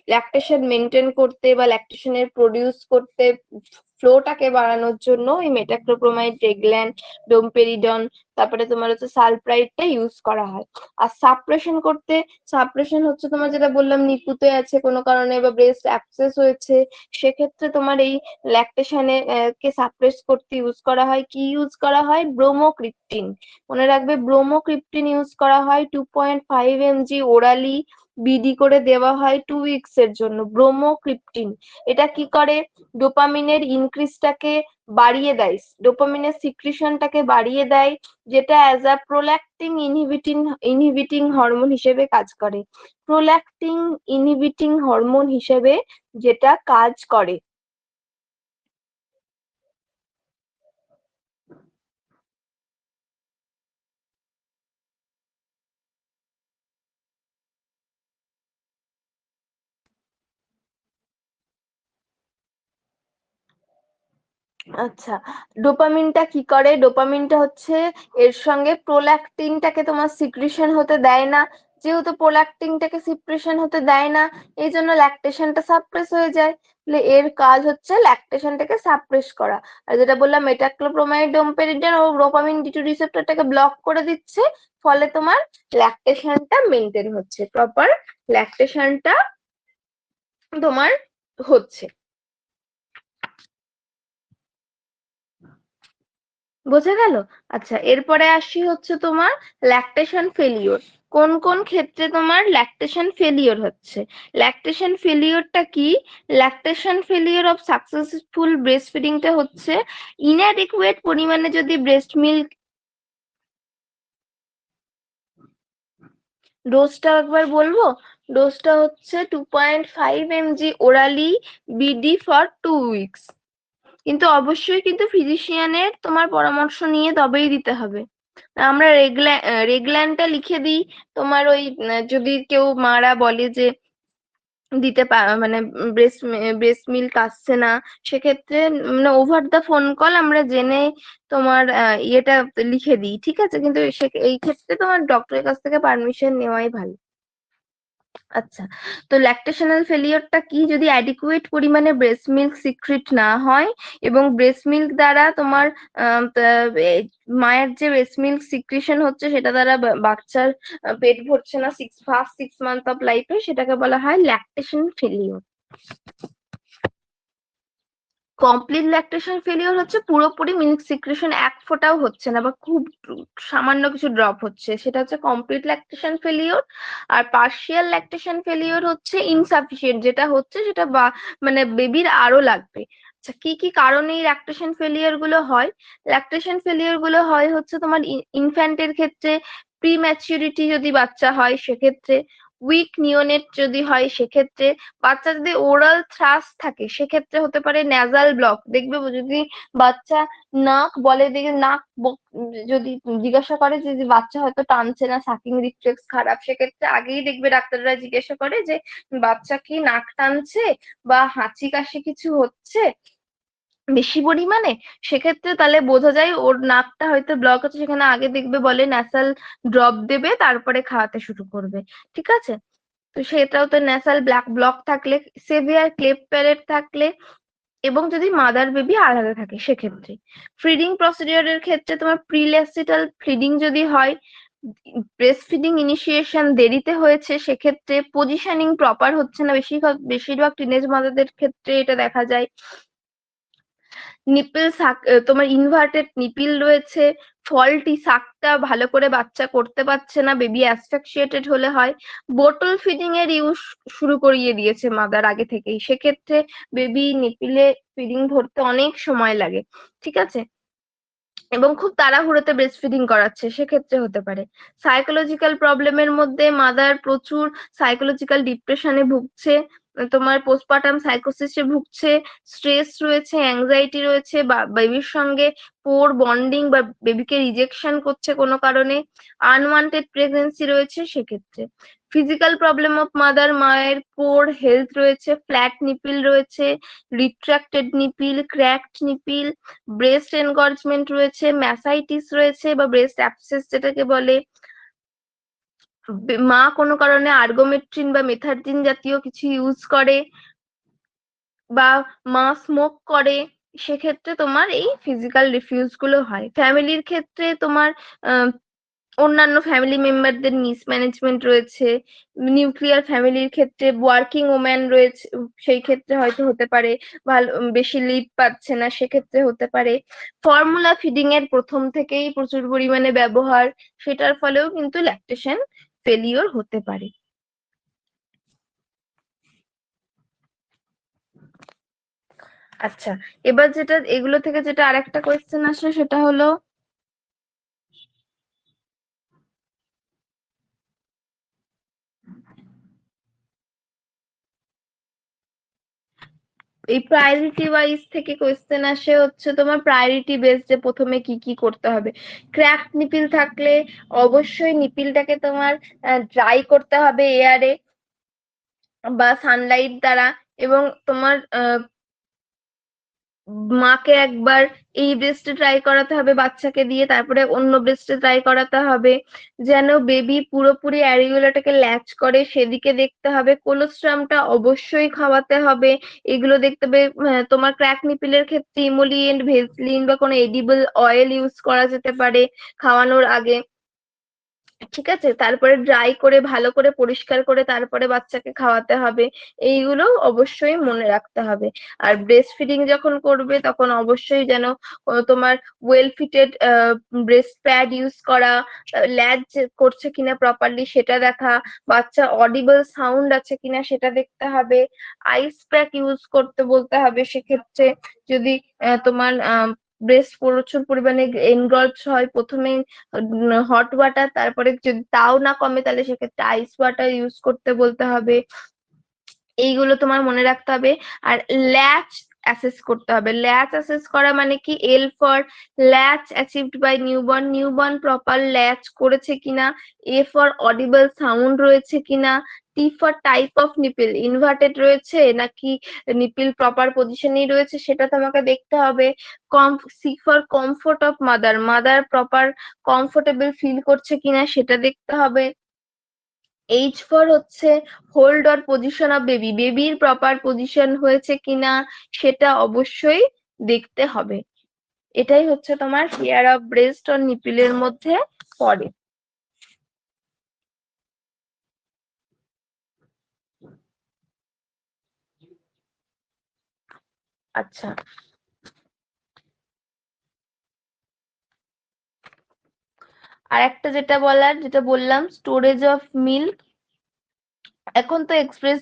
ল্যাকটেশন মেনটেন করতে বা ল্যাকটেশনের প্রডিউস করতে, ফ্লোটাকে বাড়ানোর জন্য এই মেটাক্লোপ্রোমাইড, রেগল্যান, ডোমপেরিডন, তারপরে তোমার হচ্ছে সালপ্রাইডটা ইউজ করা হয়। আর সাপ্রেশন হচ্ছে তোমার যেটা বললাম, নিপুতে আছে কোনো কারণে বা ব্রেস্ট অ্যাবসেস হয়েছে, সেক্ষেত্রে তোমার এই ল্যাকটেশনে কে সাপ্রেস করতে ইউজ করা হয়, কি ইউজ করা হয়, ব্রোমোক্রিপ্টিন। মনে রাখবে, ব্রোমোক্রিপ্টিন ইউজ করা হয় 2.5 mg ওরালি বিডি করে দেওয়া হয় 2 উইকস এর জন্য। ব্রোমোক্রিপ্টিন এটা কি করে, ডোপামিনের ইনক্রিজটাকে বাড়িয়ে দেয়, ডোপামিনের সিক্রিশনটাকে বাড়িয়ে দেয়, যেটা অ্যাজ আ প্রোল্যাক্টিং ইনহিবিটিং হরমোন হিসেবে কাজ করে। প্রোল্যাক্টিং ইনহিবিটিং হরমোন হিসেবে যেটা কাজ করে। আচ্ছা, ডোপামিনটা কি করে? ডোপামিনটা হচ্ছে এর সঙ্গে প্রোল্যাক্টিনটাকে তোমার সিক্রিশন হতে দেয় না। যেহেতু প্রোল্যাক্টিনটাকে সিক্রিশন হতে দেয় না, এই জন্য ল্যাকটেশনটা সাপ্রেস হয়ে যায়। তাহলে এর কাজ হচ্ছে ল্যাকটেশনটাকে সাপ্রেস করা। আর যেটা বললাম, মেটাক্লোপ্রোমাইড ডোমপেরিডন ও ডোপামিন ডি টু রিসেপ্টরটাকে ব্লক করে দিচ্ছে, ফলে তোমার ল্যাকটেশনটা মেনটেন হচ্ছে, প্রপার ল্যাকটেশনটা তোমার হচ্ছে। বোঝা গেল? আচ্ছা, এরপরে আসি হচ্ছে তোমার ল্যাকটেশন ফেলিওর। কোন কোন ক্ষেত্রে তোমার ল্যাকটেশন ফেলিওর হচ্ছে? ল্যাকটেশন ফেলিওরটা কি? Lactation failure of successful breast ফিডিংটা হচ্ছে ইনঅ্যাডিকুয়েট পরিমাণে যদি ব্রেস্ট মিল্ক, ডোজটা একবার বলবো। ডোজটা হচ্ছে 2.5 mg orally BD for 2 weeks. কিন্তু অবশ্যই কিন্তু ফিজিশিয়ানের তোমার পরামর্শ নিয়ে তবেই দিতে হবে। আমরা রেগল্যান্ডটা লিখে দিই। তোমার ওই যদি কেউ মারা বলে যে দিতে মানে ব্রেস্ট মিল্ক আসছে না, সেক্ষেত্রে মানে ওভার দা ফোন কল আমরা জেনে তোমার ইয়েটা লিখে দিই, ঠিক আছে? কিন্তু এই ক্ষেত্রে তোমার ডক্টরের কাছ থেকে পারমিশন নেওয়াই ভালো। আচ্ছা, তো ল্যাকটেশনাল ফেলিওরটা কি? যদি অ্যাডিকুয়েট পরিমাণে ব্রেস্ট মিল্ক সিক্রিট না হয় এবং ব্রেস্ট মিল্ক দ্বারা তোমার মায়ের যে ব্রেস্ট মিল্ক সিক্রিশন হচ্ছে সেটা দ্বারা বাচ্চার পেট ভরছে না ফার্স্ট 6 মান্থ অফ লাইফে, সেটাকে বলা হয় lactation failure. Complete lactation failure হচ্ছে পুরোপুরি মিল্ক সিক্রেশন এক ফোঁটাও হচ্ছে না বা খুব সামান্য কিছু ড্রপ হচ্ছে, সেটা হচ্ছে কমপ্লিট ল্যাকটেশন ফেলিওর। আর পার্শিয়াল ল্যাকটেশন ফেলিওর হচ্ছে ইনসাফিসিয়েন্ট, যেটা হচ্ছে সেটা বা মানে বেবির আরো লাগবে। আচ্ছা, কি কি কারণে এই ল্যাকটেশন ফেলিওর গুলো হয়? ল্যাকটেশন ফেলিওর গুলো হয় হচ্ছে তোমার ইনফ্যান্টের ক্ষেত্রে, প্রিম্যাচুরিটি যদি বাচ্চা হয় সেক্ষেত্রে, উইক নিওনেট যদি হয় সেক্ষেত্রে, বাচ্চা যদি ওরাল থ্রাস থাকে সেক্ষেত্রে হতে পারে, ন্যাজাল ব্লক দেখবে যদি বাচ্চা নাক বলে, দেখে যদি জিজ্ঞাসা করে যে বাচ্চা হয়তো টানছে না, সাকিং রিফ্লেক্স খারাপ, সেক্ষেত্রে আগেই দেখবে ডাক্তাররা জিজ্ঞাসা করে যে বাচ্চা কি নাক টানছে বা হাঁচি কাশি কিছু হচ্ছে বেশি পরিমাণে, সেক্ষেত্রে তাহলে বোঝা যায় ওর নাকটা হয়তো ব্লক আছে। সেখানে আগে দেখবে বলে ন্যাসাল ড্রপ দেবে, তারপরে খাওয়াতে শুরু করবে, ঠিক আছে? তো সেটাও তো ন্যাসাল ব্লক থাকলে, সেভিয়ার ক্লেফট প্যালেট থাকলে, এবং যদি মাদার বেবি আলাদা থাকে সেক্ষেত্রে। ফিডিং প্রসিডিওরের ক্ষেত্রে তোমার প্রিলেসিটাল ফিডিং যদি হয়, ব্রেস্ট ফিডিং ইনিশিয়েশন দেরিতে হয়েছে, সেক্ষেত্রে পজিশনিং প্রপার হচ্ছে না, বেশিরভাগ টিনেজ মাদারদের ক্ষেত্রে এটা দেখা যায়। নিপল সাক, তোমার ইনভার্টেড নিপিল রয়েছে, ফল্টি সাকটা ভালো করে বাচ্চা করতে পারছে না, বেবি অ্যাসফিক্সিয়েটেড হলে হয়। বোটল ফিডিং এর ইউজ শুরু করিয়ে দিয়েছে মাদার আগে থেকেই, সেক্ষেত্রে বেবি নিপিলে ফিডিং ধরতে অনেক সময় লাগে, ঠিক আছে? এবং খুব তাড়াহুড়োতে ব্রেস্ট ফিডিং করাচ্ছে, সেক্ষেত্রে হতে পারে। সাইকোলজিক্যাল প্রবলেমের মধ্যে মাদার প্রচুর সাইকোলজিক্যাল ডিপ্রেশনে ভুগছে, তোমার পোস্টপার্টাম সাইকোসিসে ভুগছে, স্ট্রেস রয়েছে, অ্যাংজাইটি রয়েছে, বা বেবির সঙ্গে পোর বন্ডিং বা বেবিকে রিজেকশন করছে কোনো কারণে, আনওয়ান্টেড প্রেগনেন্সি রয়েছে সেক্ষেত্রে। ফিজিক্যাল প্রবলেম অফ মাদার, মায়ের পোর হেলথ রয়েছে, ফ্ল্যাট নিপিল রয়েছে, retracted nipple, cracked nipple, breast engorgement রয়েছে, ম্যাসাইটিস রয়েছে বা ব্রেস্ট অ্যাবসেস যেটাকে বলে, মা কোনো কারণে আর্গোমেট্রিন বা মেথারজিন জাতীয় কিছু ইউজ করে, বা মা স্মোক করে, সেক্ষেত্রে তোমার এই ফিজিক্যাল রিফিউজ গুলো হয়। ফ্যামিলির ক্ষেত্রে তোমার অন্যান্য ফ্যামিলি মেম্বারদের মিসম্যানেজমেন্ট রয়েছে, নিউক্লিয়ার ফ্যামিলির ক্ষেত্রে ওয়ার্কিং ওম্যান রয়েছে, সেই ক্ষেত্রে হয়তো হতে পারে, ভালো বেশি লিড পাচ্ছে না সেক্ষেত্রে হতে পারে, ফর্মুলা ফিডিং এর প্রথম থেকেই প্রচুর পরিমাণে ব্যবহার, সেটার ফলেও কিন্তু ল্যাকটেশন ফেলিওর হতে পারে। আচ্ছা, এবার যেটা এগুলো থেকে যেটা আরেকটা কোয়েশ্চেন আসে সেটা হলো, এই প্রায়োরিটি ওয়াইজ থেকে কোয়েশ্চেন আসে হচ্ছে তোমার প্রায়োরিটি বেস, যে প্রথমে কি কি করতে হবে। ক্র্যাক নিপিল থাকলে অবশ্যই নিপিলটাকে তোমার ড্রাই করতে হবে এয়ারে বা সানলাইট দ্বারা, এবং তোমার মাকে একবার এই ব্রেস্টে ট্রাই করাতে হবে বাচ্চাকে দিয়ে, তারপরে অন্য ব্রেস্টে ট্রাই করাতে হবে, যেন বেবি পুরোপুরি অ্যারিওলাটাকে ল্যাচ করে সেদিকে দেখতে হবে। কোলোস্ট্রামটা অবশ্যই খাওয়াতে হবে, এগুলো দেখতে হবে। তোমার ক্র্যাক নিপিলের ক্ষেত্রে ইমোলিয়েন্ট, ভেসলিন বা কোনো এডিবল অয়েল ইউজ করা যেতে পারে খাওয়ানোর আগে। ঠিক আছে, তারপরে ড্রাই করে ভালো করে পরিষ্কার করে তারপরে বাচ্চাকে খাওয়াতে হবে। এইগুলো অবশ্যই মনে রাখতে হবে। আর ব্রেস্ট ফিডিং যখন করবে তখন অবশ্যই যেন তোমার well fitted breast pad use করা, ল্যাচ করছে কিনা প্রপারলি সেটা দেখা, বাচ্চা অডিবল সাউন্ড আছে কিনা সেটা দেখতে হবে। আইস প্যাক ইউজ করতে বলতে হবে সেক্ষেত্রে, যদি তোমার ব্রেস্ট প্রচুর পরিমাণে এনগলজ হয়, প্রথমে হট ওয়াটার, তারপরে যদি তাও না কমে তাহলে সেক্ষেত্রে আইস ওয়াটার ইউজ করতে বলতে হবে। এইগুলো তোমার মনে রাখতে হবে। আর ল্যাচ অ্যাসেস করতে হবে। ল্যাচ অ্যাসেস করা মানে কি, L for latch achieved by newborn, newborn proper latch করেছে কিনা। এ ফর অডিবল সাউন্ড রয়েছে কিনা। T for type of nipple, inverted রয়েছে নাকি নিপিল প্রপার পজিশনেই রয়েছে সেটা তোমাকে দেখতে হবে। C for comfort of mother, mother proper comfortable feel করছে কিনা সেটা দেখতে হবে। এইচ ফর হচ্ছে hold or position of baby, বেবির প্রপার পজিশন হয়েছে কিনা সেটা অবশ্যই দেখতে হবে। এটাই হচ্ছে তোমার কেয়ার অফ ব্রেস্ট আর নিপিলের মধ্যে পড়ে। আচ্ছা, আর একটা যেটা বলার, যেটা বললাম স্টোরেজ অফ মিল্ক। এখন তো এক্সপ্রেস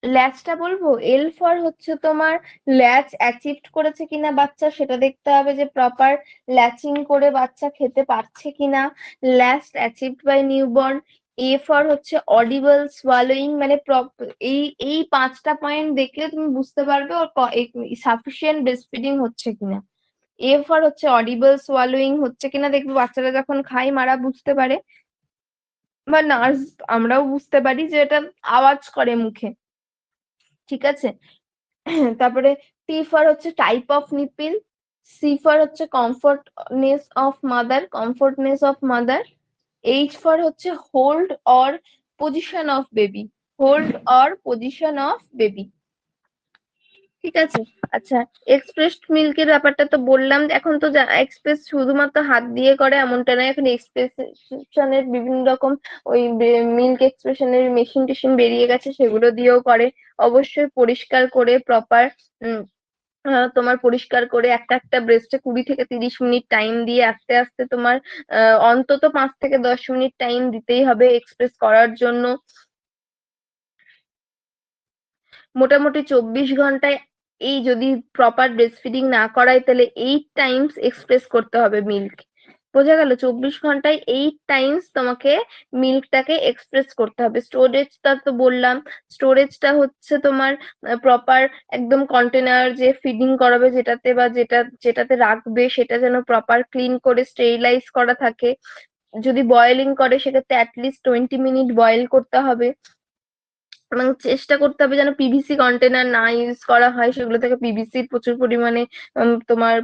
ল্যাচটা বলবো। এল ফর হচ্ছে তোমার ল্যাচ অ্যাচিভড করেছে কিনা বাচ্চা সেটা দেখতে হবে, যে প্রপার ল্যাচিং করে বাচ্চা খেতে পারছে কিনা। Latch achieved by newborn. A for হচ্ছে অডিবল সোয়ালোইং, মানে এই এই পাঁচটা পয়েন্ট দেখলে তুমি বুঝতে পারবে ওর সাফিসিয়েন্ট ব্রেস্ট ফিডিং হচ্ছে কিনা। এ ফর হচ্ছে অডিবল সোয়ালোইং হচ্ছে কিনা, দেখবে বাচ্চারা যখন খায় মারা বুঝতে পারে, বা নার্স আমরাও বুঝতে পারি যে এটা আওয়াজ করে মুখে। ঠিক আছে, তারপরে টি ফর হচ্ছে type of nipple. C for হচ্ছে comfortness of mother, comfortness of mother. H for হচ্ছে hold or position of baby, hold or position of baby. ঠিক আছে। আচ্ছা, এক্সপ্রেস মিল্কের ব্যাপারটা তো বললাম। এখন তো এক্সপ্রেস শুধুমাত্র হাত দিয়ে করে এমনটা নয়, এখন এক্সপ্রেশনের বিভিন্ন রকম ওই মিল্ক এক্সপ্রেশনের মেশিন টেশিন বেরিয়ে গেছে, সেগুলো দিয়েও করে। অবশ্যই পরিষ্কার করে প্রপার তোমার পরিষ্কার করে একটা একটা ব্রেস্টে 20 থেকে 30 মিনিট টাইম দিয়ে আস্তে আস্তে তোমার অন্তত 5 থেকে 10 মিনিট টাইম দিতেই হবে এক্সপ্রেস করার জন্য। মোটামুটি 24 ঘন্টায় এই যদি প্রপার ব্রেস্ট ফিডিং না করায় তাহলে 8 টাইমস এক্সপ্রেস করতে হবে মিল্ক। বোঝা গেল? 24 ঘন্টায় 8 টাইমস তোমাকে মিল্কটাকে এক্সপ্রেস করতে হবে। স্টোরেজটা তো বললাম, স্টোরেজটা হচ্ছে তোমার প্রপার একদম কন্টেনার যে ফিডিং করাবে যেটাতে, বা যেটাতে রাখবে সেটা যেন প্রপার ক্লিন করে স্টেরিলাইজ করা থাকে। যদি বয়েলিং করে সেক্ষেত্রে অ্যাটলিস্ট 20 মিনিট বয়েল করতে হবে, এবং চেষ্টা করতে হবে যেন পিভিসি কন্টেনার না ইউজ করা হয়, সেগুলো থেকে পিভিসি প্রচুর পরিমাণে তোমার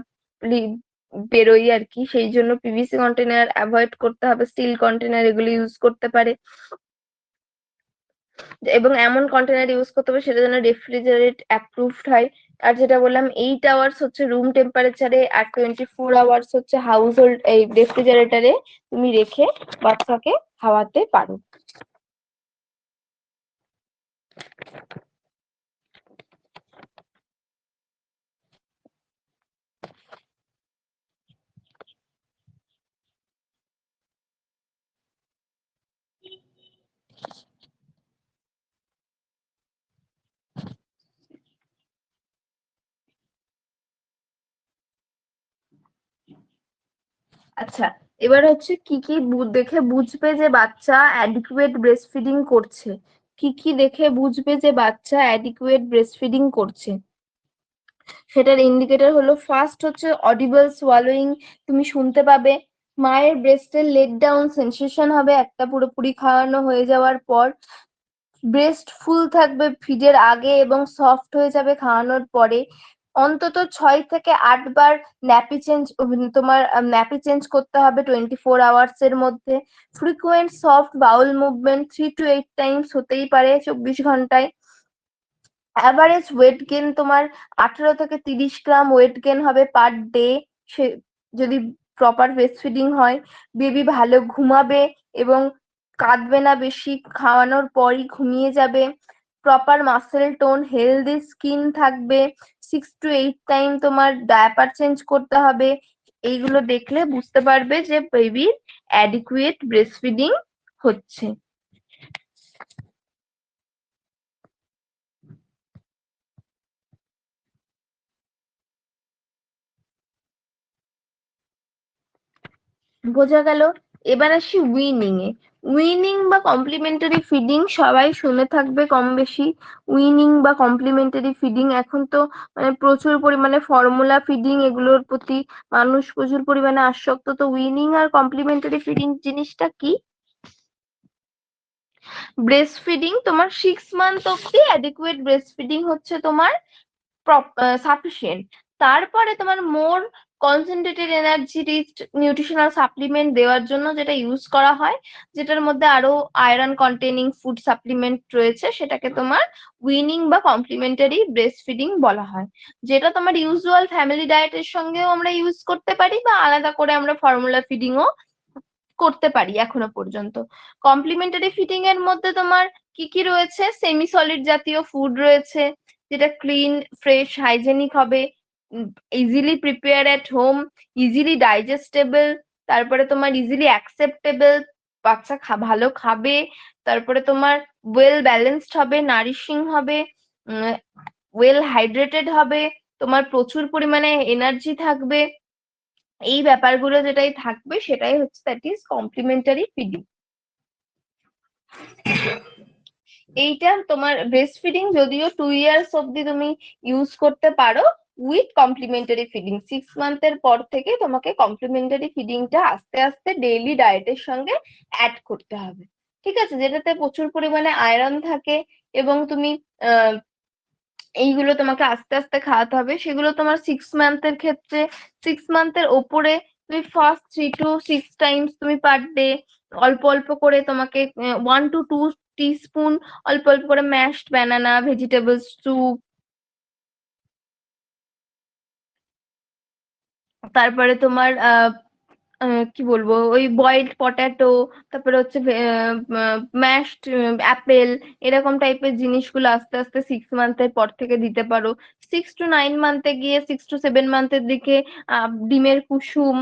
বেরোই আর কি, সেই জন্য পিভিসি কন্টেনার অ্যাভয়েড করতে হবে, স্টিল কন্টেনার এগুলো ইউজ করতে পারে। এবং এমন কন্টেনার ইউজ করতে হবে সেটা যেন রেফ্রিজারেট অ্যাপ্রুভড হয়। আর যেটা বললাম 8 আওয়ার্স হচ্ছে রুম টেম্পারেচারে, আর 24 আওয়ার্স হচ্ছে হাউস হোল্ড এই রেফ্রিজারেটরে তুমি রেখে বাচ্চাকে খাওয়াতে পারো। আচ্ছা, এবার হচ্ছে কি কি দেখে বুঝবে যে বাচ্চা অ্যাডিকুয়েট ব্রেস্ট ফিডিং করছে। কি কি দেখে বুঝবে যে বাচ্চা অ্যাডিকুয়েট ব্রেস্ট ফিডিং করছে সেটার ইন্ডিকেটর হলো, ফার্স্ট হচ্ছে অডিবল সোয়ালোইং, তুমি শুনতে পাবে। মায়ের ব্রেস্টের লেট ডাউন সেন্সেশন হবে একটা পুরোপুরি খাওয়ানো হয়ে যাওয়ার পর। ব্রেস্ট ফুল থাকবে ফিডের আগে এবং সফট হয়ে যাবে খাওয়ানোর পরে। অন্তত 6 থেকে 8 বার তোমার ন্যাপি চেঞ্জ করতে হবে 24 আওয়ার্স এর মধ্যে। Frequent soft bowel movement 3 to 8 Times হতেই পারে 24 ঘন্টায়। অ্যাভারেজ ওয়েট গেন তোমার 18 থেকে 30 গ্রাম ওয়েট গেন হবে পার ডে, সে যদি প্রপার ব্রেস্ট ফিডিং হয়। বেবি ভালো ঘুমাবে এবং কাঁদবে না বেশি, খাওয়ানোর পরই ঘুমিয়ে যাবে। Proper muscle tone, healthy skin থাকবে। 6 to 8 টাইম তোমার ডায়াপার চেঞ্জ করতে হবে। এইগুলো দেখলে বুঝতে পারবে যে বেবির অ্যাডিকুয়েট ব্রেস্ট ফিডিং হচ্ছে। বোঝা গেল। এবার আসি উইনিং এ। উইনিং বা কমপ্লিমেন্টারি ফিডিং সবাই শুনে থাকবে কম বেশি। উইনিং বা কমপ্লিমেন্টারি ফিডিং এখন তো মানে প্রচুর পরিমাণে ফর্মুলা ফিডিং এগুলোর প্রতি মানুষ প্রচুর পরিমাণে আসক্ত। তো উইনিং আর কমপ্লিমেন্টারি ফিডিং জিনিসটা কি? ব্রেস্ট ফিডিং তোমার 6 মান্থ অব্দি অ্যাডিকুয়েট ব্রেস্ট ফিডিং হচ্ছে তোমার সাফিসিয়েন্ট। তারপরে তোমার more concentrated energy rich nutritional supplement দেওয়ার জন্য যেটা ইউজ করা হয়, যেটার মধ্যে আরো আয়রন কন্টেনিং ফুড সাপ্লিমেন্ট রয়েছে, সেটাকে তোমার উইনিং বা কমপ্লিমেন্টারি ব্রেস্ট ফিডিং বলা হয়। যেটা তোমার ইউজুয়াল ফ্যামিলি ডায়েটের সঙ্গেও আমরা ইউজ করতে পারি বা আলাদা করে আমরা ফর্মুলা ফিডিংও করতে পারি এখনো পর্যন্ত। কমপ্লিমেন্টারি ফিডিং এর মধ্যে তোমার কি কি রয়েছে? সেমি সলিড জাতীয় ফুড রয়েছে, যেটা ক্লিন, ফ্রেশ, হাইজেনিক হবে, easily prepare at home, easily digestible, তারপরে তোমার ইজিলি অ্যাকসেপ্টেবল, বাচ্চা ভালো খাবে। তারপরে তোমার ওয়েল ব্যালেন্সড হবে, নারিশিং হবে, ওয়েল হাইড্রেটেড হবে, তোমার প্রচুর পরিমাণে এনার্জি থাকবে। এই ব্যাপারগুলো যেটাই থাকবে সেটাই হচ্ছে দ্যাট ইজ কমপ্লিমেন্টারি ফিডিং। এইটা তোমার ব্রেস্ট ফিডিং যদিও 2 ইয়ার্স অব্দি তুমি ইউজ করতে পারো উইথ কমপ্লিমেন্টারি ফিডিং। 6 মান্থের পর থেকে তোমাকে কমপ্লিমেন্টারি ফিডিংটা আস্তে আস্তে ডেইলি ডায়েটের সঙ্গে অ্যাড করতে হবে। ঠিক আছে, যেটাতে প্রচুর পরিমাণে আয়রন থাকে এবং তুমি আহ এইগুলো তোমাকে আস্তে আস্তে খাওয়াতে হবে। সেগুলো তোমার 6 মান্থের ক্ষেত্রে, 6 মান্থের ওপরে তুমি ফার্স্ট 3 to 6 টাইমস তুমি পার ডে অল্প অল্প করে তোমাকে 1 to 2 টিস্পুন অল্প অল্প করে ম্যাশড বানানা, ভেজিটেবল স্যুপ, তারপরে তোমার কি বলবো, ওই বয়েলড পটেটো, তারপরে হচ্ছে ম্যাশড অ্যাপেল, এরকম টাইপের জিনিসগুলো আস্তে আস্তে 6 মান্থের পর থেকে দিতে পারো। 6 to 9 মান্থে গিয়ে, 6 to 7 মান্থের দিকে ডিমের কুসুম।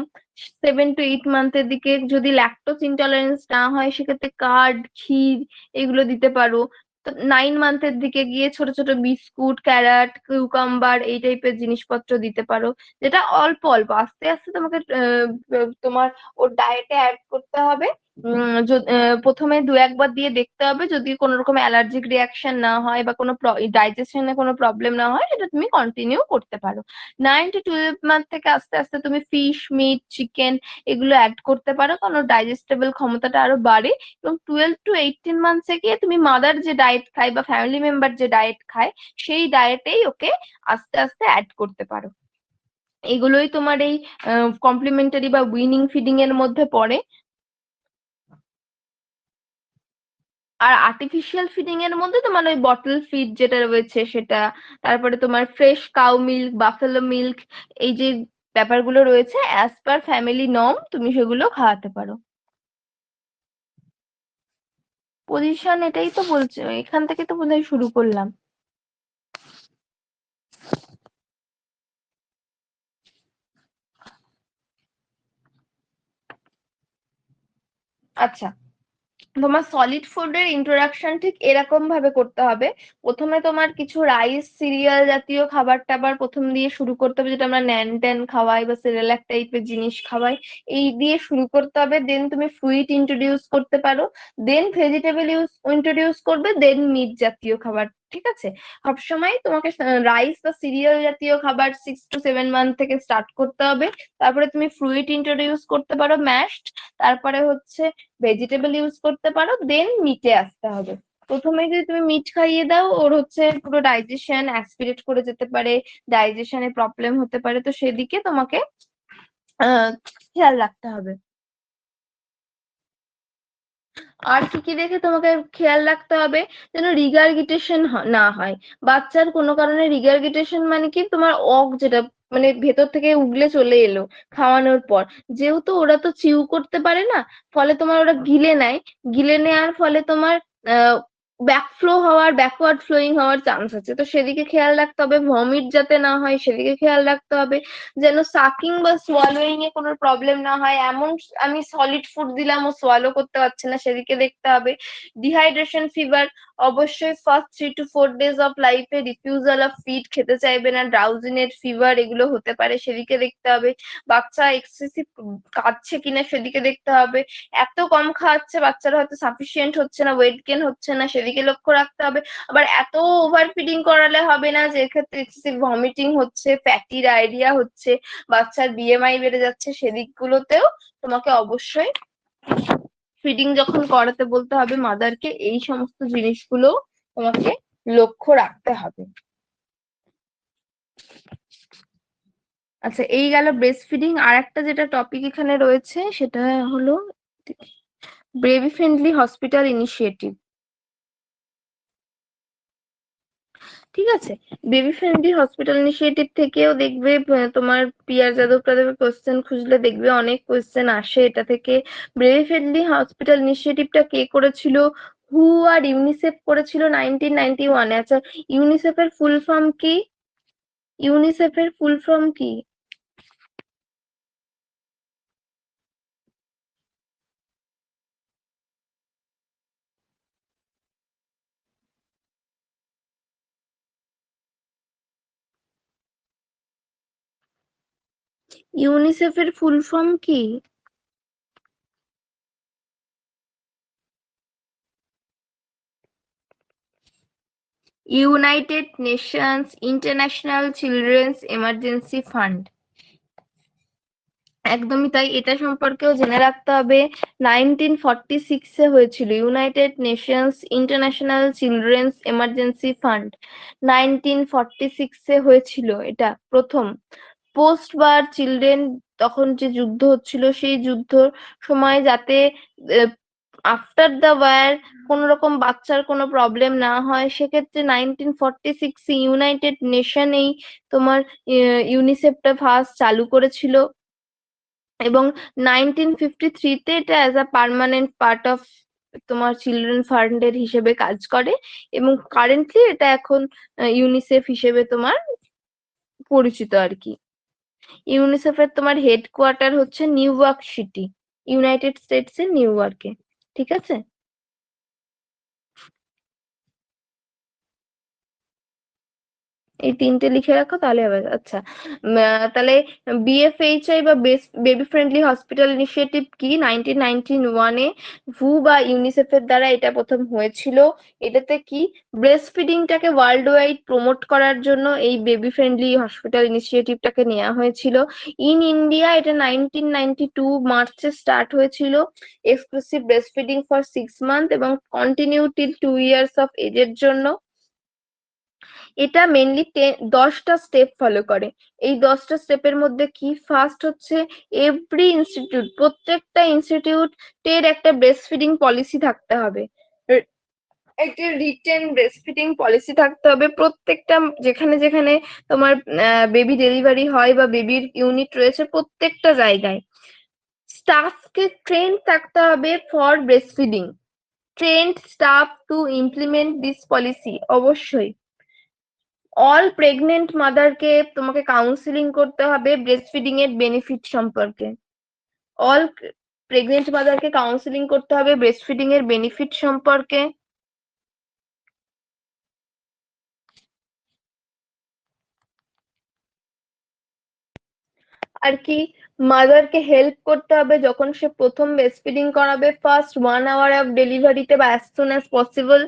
7 to 8 মান্থের দিকে যদি ল্যাকটোজ ইনটলারেন্স না হয় সেক্ষেত্রে কার্ড, ক্ষীর, এগুলো দিতে পারো। তো 9 মান্থের দিকে গিয়ে ছোট ছোট বিস্কুট, ক্যারট, কিউকাম্বার, এই টাইপের জিনিসপত্র দিতে পারো। যেটা অল্প অল্প আস্তে আস্তে তোমাকে তোমার ওর ডায়েটে অ্যাড করতে হবে। প্রথমে 2-1 বার দিয়ে দেখতে হবে, যদি কোনো রকম অ্যালার্জিক রিয়াকশন না হয় বা কোনো ডাইজেশনে কোনো প্রবলেম না হয়, সেটা তুমি কন্টিনিউ করতে পারো। 9 to 12 মান্থ থেকে আস্তে আস্তে তুমি ফিশ, মিট, চিকেন এগুলো অ্যাড করতে পারো, কারণ ডাইজেস্টেবল ক্ষমতাটা আরো বাড়ে। এবং 12 to 18 মান্থসে গিয়ে তুমি মাদার যে ডায়েট খায় বা ফ্যামিলি মেম্বার যে ডায়েট খায়, সেই ডায়েটেই ওকে আস্তে আস্তে অ্যাড করতে পারো। এগুলোই তোমার এই কমপ্লিমেন্টারি বা উইনিং ফিডিং এর মধ্যে পড়ে। আর আর্টিফিশিয়াল ফিডিং এর মধ্যে তোমার ওই বটল ফিড যেটা রয়েছে সেটা, তারপরে তোমার fresh cow milk, buffalo milk, এই যে ব্যাপারগুলো রয়েছে অ্যাজ পার ফ্যামিলি নর্ম তুমি সেগুলো খাওয়াতে পারো। পজিশন এটাই তো বলছে, এখান থেকে তো বোধহয় শুরু করলাম। আচ্ছা, তোমার সলিড ফুডের ইন্ট্রোডাকশন ঠিক এরকম ভাবে করতে হবে। প্রথমে তোমার কিছু রাইস, সিরিয়াল জাতীয় খাবার টাবার প্রথম দিয়ে শুরু করতে হবে, যেটা আমরা ন্যান ট্যান খাওয়াই বা সেরেলাক টাইপের জিনিস খাওয়াই, এই দিয়ে শুরু করতে হবে। দেন তুমি ফ্রুইট ইন্ট্রোডিউস করতে পারো, দেন ভেজিটেবল ইন্ট্রোডিউস করবে, দেন মিট জাতীয় খাবার। ঠিক আছে, সবসময় তোমাকে রাইস বা সিরিয়াল জাতীয় খাবার 6 to 7 মান্থ থেকে স্টার্ট করতে হবে। তারপরে তুমি ফ্রুইট ইন্ট্রোডিউস করতে পারো, ম্যাশড। তারপরে হচ্ছে ভেজিটেবল ইউজ করতে পারো, দেন মিটে আসতে হবে। প্রথমে যদি তুমি মিট খাইয়ে দাও, ওর হচ্ছে পুরো ডাইজেশন অ্যাসপিরেট করে যেতে পারে, ডাইজেশনে প্রবলেম হতে পারে, তো সেদিকে তোমাকে খেয়াল রাখতে হবে। আর কি কি দেখে তোমাকে খেয়াল রাখতে হবে, যেন রিগারগিটেশন না হয়। বাচ্চার কোনো কারণে রিগারগিটেশন মানে কি, তোমার যেটা মানে ভেতর থেকে উগলে চলে এলো খাওয়ানোর পর, যেহেতু ওরা তো চিউ করতে পারে না, ফলে তোমার ওরা গিলে নেয়, গিলে নেওয়ার ফলে তোমার ব্যাকফ্লো হওয়ার, ব্যাকওয়ার্ড ফ্লোয়িং হওয়ার চান্স আছে, তো সেদিকে খেয়াল রাখতে হবে। ভমিট যাতে না হয় সেদিকে খেয়াল রাখতে হবে, যেন সাকিং বা সোয়ালোয়িং এ কোনো প্রবলেম না হয়, এমন আমি সলিড ফুড দিলাম ও সোয়ালো করতে পারছে না, সেদিকে দেখতে হবে। ডিহাইড্রেশন ফিভার, অবশ্যই ফার্স্ট 3 to 4 days অফ লাইফে রিফিউজাল অফ ফিড, খেতে চাইবে না, ড্রাউজিনেস ফিভার এগুলো হতে পারে, সেদিকে দেখতে হবে। বাচ্চা এক্সেসিভ কাঁদছে কিনা সেদিকে দেখতে হবে। এত কম খাওয়াচ্ছে, বাচ্চারা হয়তো সাফিসিয়েন্ট হচ্ছে না, ওয়েট গেন হচ্ছে না, সেদিকে লক্ষ্য রাখতে হবে। আবার এত ওভার ফিডিং করালে হবে না, যে ক্ষেত্রে এক্সেসিভ ভমিটিং হচ্ছে, ফ্যাটি ডায়রিয়া হচ্ছে, বাচ্চার বিএমআই বেড়ে যাচ্ছে, সেদিকগুলোতেও তোমাকে অবশ্যই ফিডিং যখন করাতে বলতে হবে মাদারকে, এই সমস্ত জিনিসগুলো তোমাকে লক্ষ্য রাখতে হবে। আচ্ছা, এই গেল ব্রেস্ট ফিডিং। আর একটা যেটা টপিক এখানে রয়েছে সেটা হলো বেবি ফ্রেন্ডলি হসপিটাল ইনিশিয়েটিভ। ঠিক আছে, বেবি ফ্রেন্ডলি হসপিটাল ইনিশিয়েটিভ থেকেও দেখবে তোমার পিয়ার যাদব টাদবের কোশ্চেন খুঁজলে দেখবে অনেক কোশ্চেন আসে এটা থেকে। বেবি ফ্রেন্ডলি হসপিটাল ইনিশিয়েটিভটা কে করেছিল? হু আর ইউনিসেফ করেছিল 1991-এ। আচ্ছা, ইউনিসেফের ফুল ফর্ম কি? ইউনিসেফের ফুল ফর্ম কি? ইউনিসেফের ফুল ফর্ম কি? United Nations International Children's Emergency Fund. একদমই তাই, এটা সম্পর্কেও জেনে রাখতে হবে। 1946-এ হয়েছিল United Nations International Children's Emergency Fund. 1946-এ হয়েছিল এটা প্রথম। পোস্ট বার চিলড্রেন, তখন যে যুদ্ধ হচ্ছিল, সেই যুদ্ধর সময় যাতে আফটার দ্য ওয়ার কোন রকম বাচ্চার কোনো প্রবলেম না হয়, সেক্ষেত্রে 1946-এ ইউনাইটেড নেশন এই তোমার ইউনিসেফটা ফার্স্ট চালু করেছিল, এবং 1953-তে এটা as a permanent part of তোমার চিলড্রেন ফান্ডের হিসেবে কাজ করে, এবং কারেন্টলি এটা এখন ইউনিসেফ হিসেবে তোমার পরিচিত আর কি। ইউনিসেফের তোমার হেডকোয়ার্টার হচ্ছে new York city, United states এর নিউ ইয়র্কে। ঠিক আছে, এই তিনটে লিখে রাখো তাহলে হবে। আচ্ছা, তাহলে বিএফএইচআই বা বেবি ফ্রেন্ডলি হসপিটাল ইনিশিয়েটিভ কি? 1991-এ হু বা ইউনিসেফের দ্বারা এটা প্রথম হয়েছিল। এটাতে কি, ব্রেস্ট ফিডিংটাকে ওয়ার্ল্ড ওয়াইড প্রমোট করার জন্য এই বেবি ফ্রেন্ডলি হসপিটাল ইনিশিয়েটিভটাকে নেওয়া হয়েছিল। ইন ইন্ডিয়া এটা 1992 মার্চে স্টার্ট হয়েছিল, exclusive breast feeding for 6 month এবং কন্টিনিউ টিল 2 ইয়ার্স অফ এজের জন্য। এটা মেনলি 10টা স্টেপ ফলো করে। এই 10টা স্টেপের মধ্যে কি, ফার্স্ট হচ্ছে এভরি ইনস্টিটিউট, প্রত্যেকটা ইনস্টিটিউটের একটা ব্রেস্ট ফিডিং পলিসি থাকতে হবে। একটা রিটেন ব্রেস্ট ফিডিং পলিসি থাকতে হবে প্রত্যেকটা, যেখানে যেখানে তোমার বেবি ডেলিভারি হয় বা বেবির ইউনিট রয়েছে প্রত্যেকটা জায়গায়। স্টাফকে ট্রেন থাকতে হবে for breast feeding, trend staff to implement this policy অবশ্যই। অল প্রেগনেন্ট মাদারকে তোমাকে কাউন্সিলিং করতে হবে ব্রেস্ট ফিডিং এর বেনিফিট সম্পর্কে। অল প্রেগনেন্ট মাদারকে কাউন্সিলিং করতে হবে ব্রেস্ট ফিডিং এর বেনিফিট সম্পর্কে। আর কি, মাদারকে হেল্প করতে হবে যখন সে প্রথম ব্রেস্ট ফিডিং করাবে, ফার্স্ট 1 আওয়ার অফ ডেলিভারিতে বা as soon as possible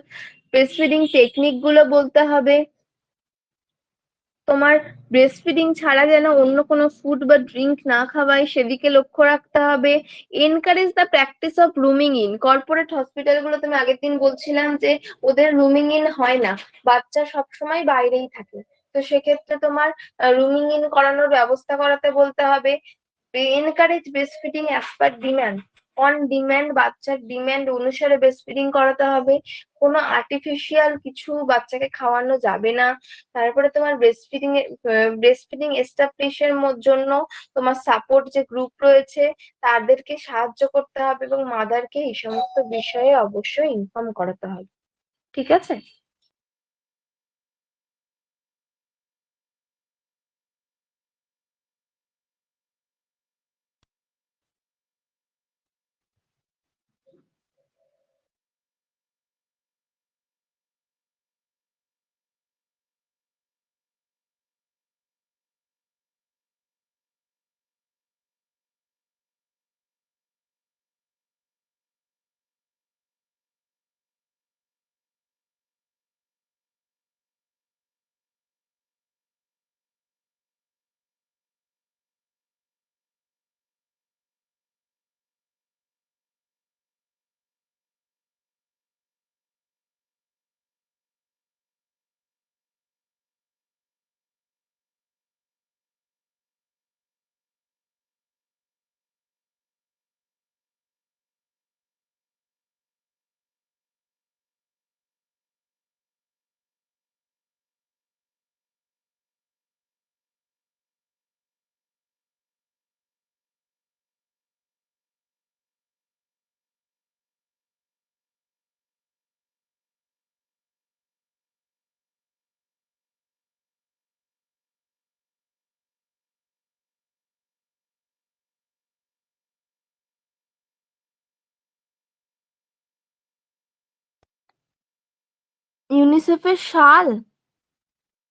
breast feeding technique গুলো বলতে হবে। তোমার ব্রেস্ট ফিডিং ছাড়া যেন অন্য কোনো ফুড বা ড্রিঙ্ক না খাওয়ায় সেদিকে লক্ষ্য রাখতে হবে। Encourage the practice of roaming in. Corporate hospital গুলো তুমি আগের দিন বলছিলাম যে ওদের রুমিং ইন হয় না, বাচ্চা সবসময় বাইরেই থাকে, তো সেক্ষেত্রে তোমার রুমিং ইন করানোর ব্যবস্থা করাতে বলতে হবে। Encourage breast feeding as per demand. On demand, বাচ্চার ডিমান্ড অনুসারে ব্রেস্ট ফিডিং করাতে হবে। কোনো আর্টিফিশিয়াল কিছু বাচ্চাকে খাওয়ানো যাবে না। তারপরে তোমার ব্রেস্ট ফিডিং এস্টাবলিশের জন্য তোমার সাপোর্ট যে গ্রুপ রয়েছে তাদেরকে সাহায্য করতে হবে এবং মাদারকে এই সমস্ত বিষয়ে অবশ্যই ইনফর্ম করাতে হবে। ঠিক আছে? ইউনিসেফের সাল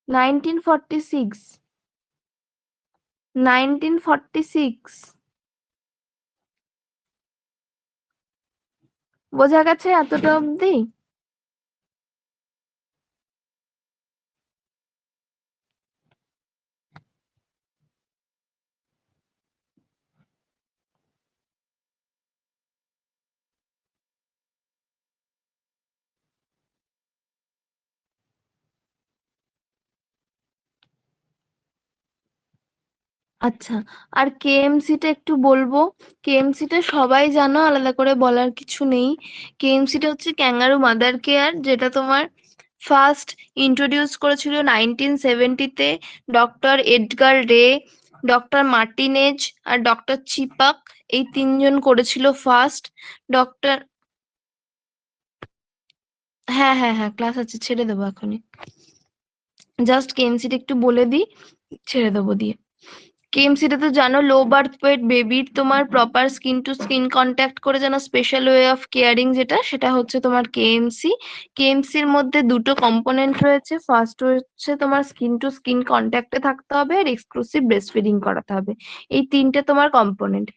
1946। 1946। বোঝা গেছে এতটা অবধি? আচ্ছা, আর কেএমসি টা একটু বলবো। কেএমসি টা সবাই জানো, আলাদা করে বলার কিছু নেই। কেএমসি টা হচ্ছে ক্যাঙ্গারু মাদার কেয়ার, যেটা তোমার ফার্স্ট ইন্ট্রোডিউস করেছিল 1970-তে ডক্টর এডগার রে, ডক্টর মার্টিনেজ আর ডক্টর চিপাক, এই তিনজন করেছিল ফার্স্ট। ডক্টর, হ্যাঁ হ্যাঁ হ্যাঁ, ক্লাস আছে, ছেড়ে দেবো এখনই। জাস্ট কেএমসি টা একটু বলে দিই, ছেড়ে দেবো দিয়ে। কেএমসি টা তো জানো, লো বার্থ ওয়েট বেবির তোমার proper skin to skin contact করে যেন স্পেশাল ওয়ে অফ কেয়ারিং, যেটা সেটা হচ্ছে তোমার কেএমসি। কেএমসি এর মধ্যে দুটো কম্পোনেন্ট রয়েছে। ফার্স্ট হচ্ছে তোমার স্কিন টু স্কিন কন্ট্যাক্টে থাকতে হবে আর এক্সক্লুসিভ ব্রেস্ট ফিডিং করাতে হবে। এই তিনটে তোমার কম্পোনেন্ট।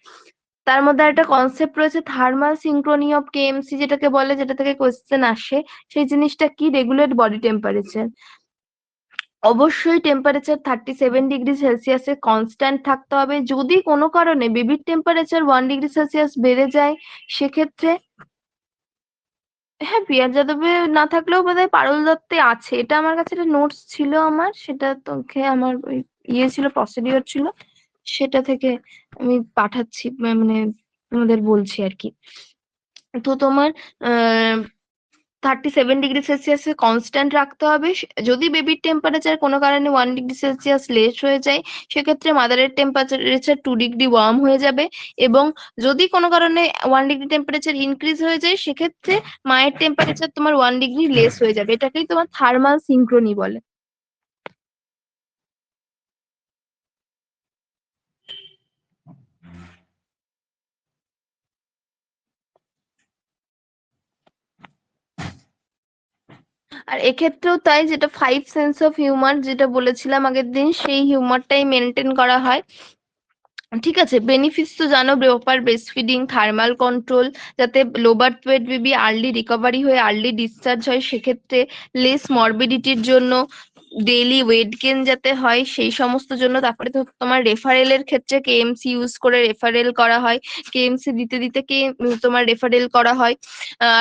তার মধ্যে একটা কনসেপ্ট রয়েছে থার্মাল সিঙ্ক্রোনি অফ কেএমসি, যেটাকে বলে, যেটা থেকে কোয়েশ্চেন আসে। সেই জিনিসটা কি? Regulate body temperature. অবশ্যই টেম্পারেচার 37°C কনস্ট্যান্ট থাকতে হবে। যদি কোনো কারণে বেবির টেম্পারেচার 1°C বেড়ে যায়, সেক্ষেত্রে, হ্যাঁ, পিয়ার যাদবে না থাকলেও বোধহয় পারুল দত্তে আছে, এটা আমার কাছে একটা নোটস ছিল আমার, সেটা তোকে আমার ওই ছিল, প্রসিডিওর ছিল, সেটা থেকে আমি পাঠাচ্ছি, মানে তোমাদের বলছি আর কি। তো তোমার 37°C কনস্ট্যান্ট রাখতে হবে। যদি বেবির টেম্পারেচার কোনো কারণে 1°C লেস হয়ে যায়, সেক্ষেত্রে মাদারের টেম্পারেচার 2° ওয়ার্ম হয়ে যাবে। এবং যদি কোনো কারণে 1° টেম্পারেচার ইনক্রিজ হয়ে যায়, সেক্ষেত্রে মায়ের টেম্পারেচার তোমার 1° লেস হয়ে যাবে। এটাকেই তোমার থার্মাল সিঙ্ক্রোনি বলে। আর এক্ষেত্রেও তাই, যেটা 5 সেন্স অফ হিউমার যেটা বলেছিলাম আগের দিন, সেই হিউমারটাই মেনটেন করা হয়। ঠিক আছে, বেনিফিটস তো জানো, proper breast feeding, thermal control, যাতে low birth weight baby early recovery হয়ে আর্লি ডিসচার্জ হয়, সেক্ষেত্রে লেস মরবিডিটির জন্য ডেইলি ওয়েট গেইন যাতে হয় সেই সমস্ত জন্য। তারপরে তো তোমার রেফারেলের ক্ষেত্রে কেএমসি ইউজ করে রেফারেল করা হয়, কেএমসি দিতে দিতে তোমার রেফারেল করা হয়।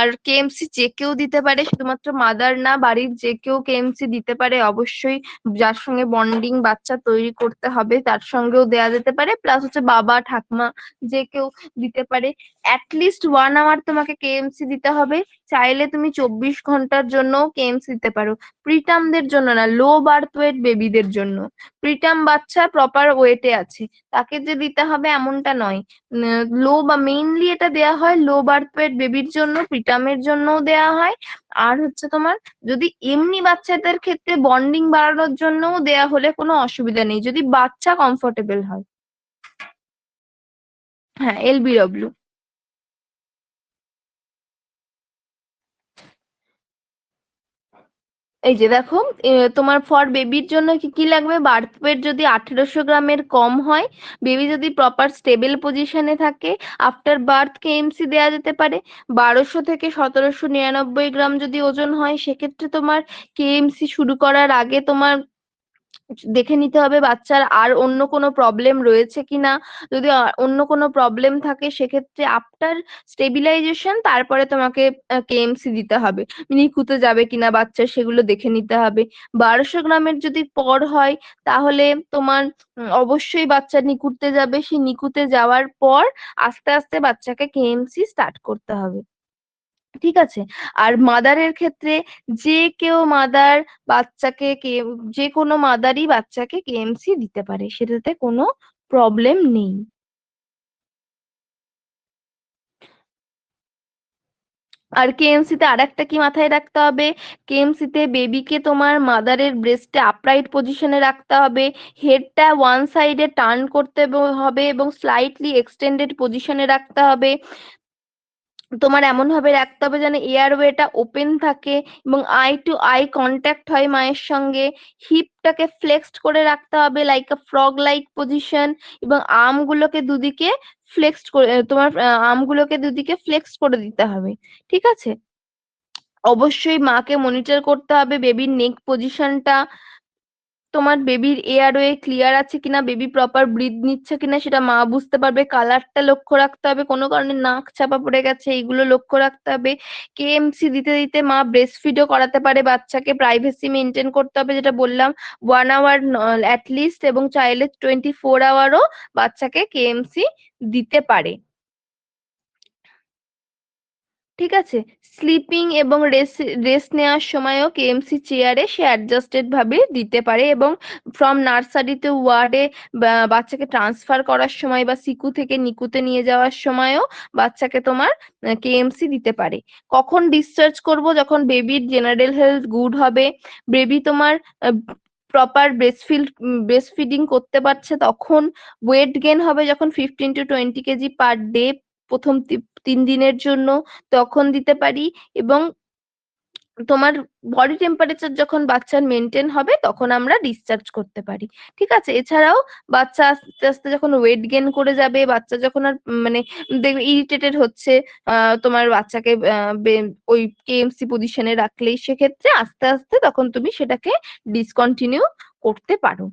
আর কেএমসি যে কেউ দিতে পারে, শুধুমাত্র মাদার না, বাড়ির যে কেউ কেএমসি দিতে পারে অবশ্যই। যার সঙ্গে বন্ডিং বাচ্চা তৈরি করতে হবে তার সঙ্গেও দেয়া যেতে পারে, প্লাস হচ্ছে বাবা ঠাকুমা যে কেউ দিতে পারে। অ্যাটলিস্ট 1 আওয়ার তোমাকে কেএমসি দিতে হবে। চাইলে তুমি 24 ঘন্টার জন্য কেএমসি দিতে পারো, প্রিটামদের জন্য না, লো বার্থ ওয়েট বেবিদের জন্য। প্রিটাম বাচ্চা প্রপার ওয়েটে আছে, তাকে যে দিতে হবে এমনটা নয়। লো বা মেইনলি এটা দেয়া হয় লো বার্থ ওয়েট বেবির জন্য, প্রিটামের জন্যও দেয়া হয়। আর হচ্ছে তোমার যদি এমনি বাচ্চাদের ক্ষেত্রে বন্ডিং বাড়ানোর জন্যও দেয়া হলে কোনো অসুবিধা নেই, যদি বাচ্চা কমফোর্টেবল হয়। হ্যাঁ, এলবিডব্লিউ। এই যে দেখো, তোমার ফর বেবির জন্য কি কি লাগবে। বার্থ ওয়েট যদি 1800 গ্রামের কম হয়, বেবি যদি প্রপার স্টেবল পজিশনে থাকে, আফটার বার্থ কেএমসি দেওয়া যেতে পারে। 1200 থেকে 1799 গ্রাম যদি ওজন হয়, সেক্ষেত্রে তোমার কেএমসি শুরু করার আগে তোমার দেখে নিতে হবে বাচ্চার আর অন্য কোনো প্রবলেম রয়েছে কিনা। যদি অন্য কোনো প্রবলেম থাকে, সেক্ষেত্রে আফটার স্টেবিলাইজেশন তারপরে তোমাকে কেএমসি দিতে হবে। নিকুতে যাবে কিনা বাচ্চা সেগুলো দেখে নিতে হবে। 1200 গ্রামের যদি পর হয়, তাহলে তোমার অবশ্যই বাচ্চা নিকুতে যাবে। সেই নিকুতে যাওয়ার পর আস্তে আস্তে বাচ্চাকে কেএমসি স্টার্ট করতে হবে। ঠিক আছে। আর মাদারের ক্ষেত্রে যে কেউ মাদার বাচ্চাকে যে কোনো মাদারই বাচ্চাকে কেএমসি দিতে পারে, সেটাতে কোনো প্রবলেম নেই। আর কেএমসি তে আরেকটা কি মাথায় রাখতে হবে, কেএমসি তে বেবিকে তোমার মাদারের ব্রেস্টে আপরাইট পজিশনে রাখতে হবে, হেডটা ওয়ান সাইডে টার্ন করতে হবে এবং স্লাইটলি এক্সটেন্ডেড পজিশনে রাখতে হবে। তোমার এমন ভাবে রাখতে হবে যেন এয়ারওয়েটা ওপেন থাকে এবং আই টু আই কন্ট্যাক্ট হয় মায়ের সঙ্গে। হিপটাকে ফ্লেক্সড করে রাখতে হবে লাইক আ ফ্রগ লাইক পজিশন, এবং আর্মগুলোকে দুদিকে ফ্লেক্সড করে তোমার আর্মগুলোকে দুদিকে ফ্লেক্স করে দিতে হবে। ঠিক আছে। অবশ্যই মাকে মনিটর করতে হবে বেবির নেক পজিশনটা, তোমার বেবির এয়ারওয়ে ক্লিয়ার আছে কিনা, বেবি প্রপার ব্রিথ নিচ্ছে কিনা সেটা মা বুঝতে পারবে। কালারটা লক্ষ্য রাখতে হবে, কোনো কারণে নাক চাপা পড়ে গেছে এইগুলো লক্ষ্য রাখতে হবে। কেএমসি দিতে দিতে মা ব্রেস্ট ফিডও করাতে পারে বাচ্চাকে, প্রাইভেসি মেনটেন করতে হবে যেটা বললাম। 1 আওয়ার অ্যাটলিস্ট, এবং চাইলে 24 আওয়ারও বাচ্চাকে কেএমসি দিতে পারে। ঠিক আছে। স্লিপিং এবং রেস্ট রেস্ট নেওয়ার সময়ও কেএমসি চেয়ারে সে অ্যাডজাস্টেড ভাবে দিতে পারে, এবং ফ্রম নার্সারি টু ওয়ার্ডে বাচ্চাকে ট্রান্সফার করার সময় বা সিকু থেকে নিকুতে নিয়ে যাওয়ার সময়ও বাচ্চাকে তোমার কেএমসি দিতে পারে। কখন ডিসচার্জ করব, যখন বেবির জেনারেল হেলথ গুড হবে, বেবি তোমার প্রপার ব্রেস্ট ফিডিং করতে পারছে, তখন ওয়েট গেন হবে যখন 15 to 20 কেজি পার ডে প্রথম 3 দিনের জন্য, তখন দিতে পারি। এবং তোমার বডি টেম্পারেচার যখন বাচ্চার মেনটেন হবে তখন আমরা ডিসচার্জ করতে পারি। ঠিক আছে। এছাড়াও বাচ্চা আস্তে আস্তে যখন ওয়েট গেন করে যাবে, বাচ্চা যখন আর মানে দেখবে ইরিটেটেড হচ্ছে, তোমার বাচ্চাকে ওই কেএমসি পজিশনে রাখলেই, সেক্ষেত্রে আস্তে আস্তে তখন তুমি সেটাকে ডিসকন্টিনিউ করতে পারো।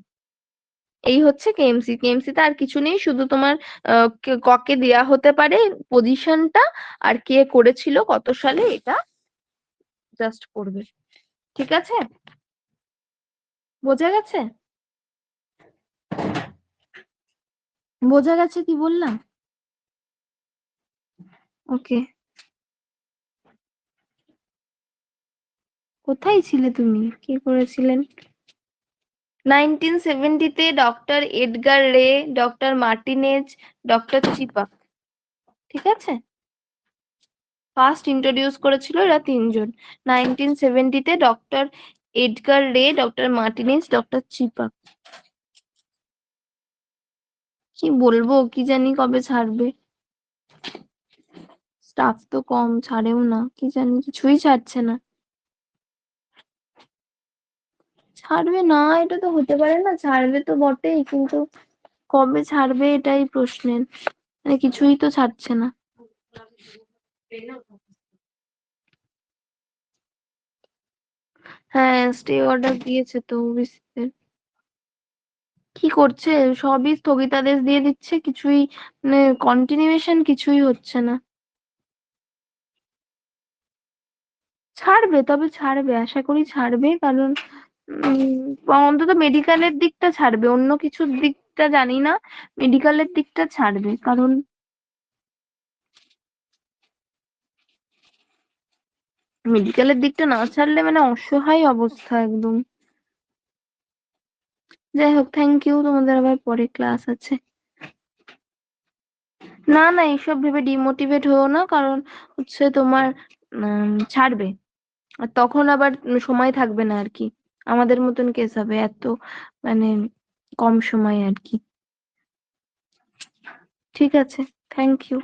এই হচ্ছে কেএমসি। কেএমসি তে আর কিছু নেই, শুধু তোমার কাকে দেয়া হতে পারে পজিশনটা, আর কে করেছিল কত সালে, এটা জাস্ট করবে। ঠিক আছে। বোঝা গেছে? বোঝা গেছে কি বললাম? ওকে। কোথায় ছিলে তুমি, কি করেছিলেন? 1970-তে ডক্টর এডগার রে, ডক্টর মার্টিনেজ, ডক্টর চিপাক। ঠিক আছে। ফার্স্ট ইন্ট্রোডিউস করেছিল এরা তিনজন। 1970-তে ডক্টর এডগার রে, ডক্টর মার্টিনেজ, ডক্টর চিপাক। কি বলবো, কি জানি কবে ছাড়বে। স্টাফ তো কম, ছাড়েও না, কি জানি কিছুই ছাড়ছে না। ছাড়বে না এটা তো হতে পারে না, ছাড়বে তো বটেই, কিন্তু কবে ছাড়বে এটাই প্রশ্নের, মানে কিছুই তো ছাড়ছে না। হ্যাঁ, স্টে অর্ডার দিয়েছে তো ওবিসিতে। কি করছে, সবই স্থগিতাদেশ দিয়ে দিচ্ছে, কিছুই মানে কন্টিনিউয়েশন কিছুই হচ্ছে না। ছাড়বে, তবে ছাড়বে, আশা করি ছাড়বে, কারণ অন্তত মেডিকেলের দিকটা ছাড়বে, অন্য কিছুর দিকটা জানি না, মেডিকেলের দিকটা ছাড়বে, কারণ মেডিকেলের দিকটা না ছাড়লে মানে অসহায় অবস্থা একদম। যাই হোক, থ্যাংক ইউ, তোমাদের আবার পরে ক্লাস আছে। না না, এইসব ভেবে ডিমোটিভেট হও না, কারণ হচ্ছে তোমার ছাড়বে, আর তখন আবার সময় থাকবে না আর কি, আমাদের মতন কেস হবে এত, মানে কম সময় আর কি। ঠিক আছে, থ্যাংক ইউ।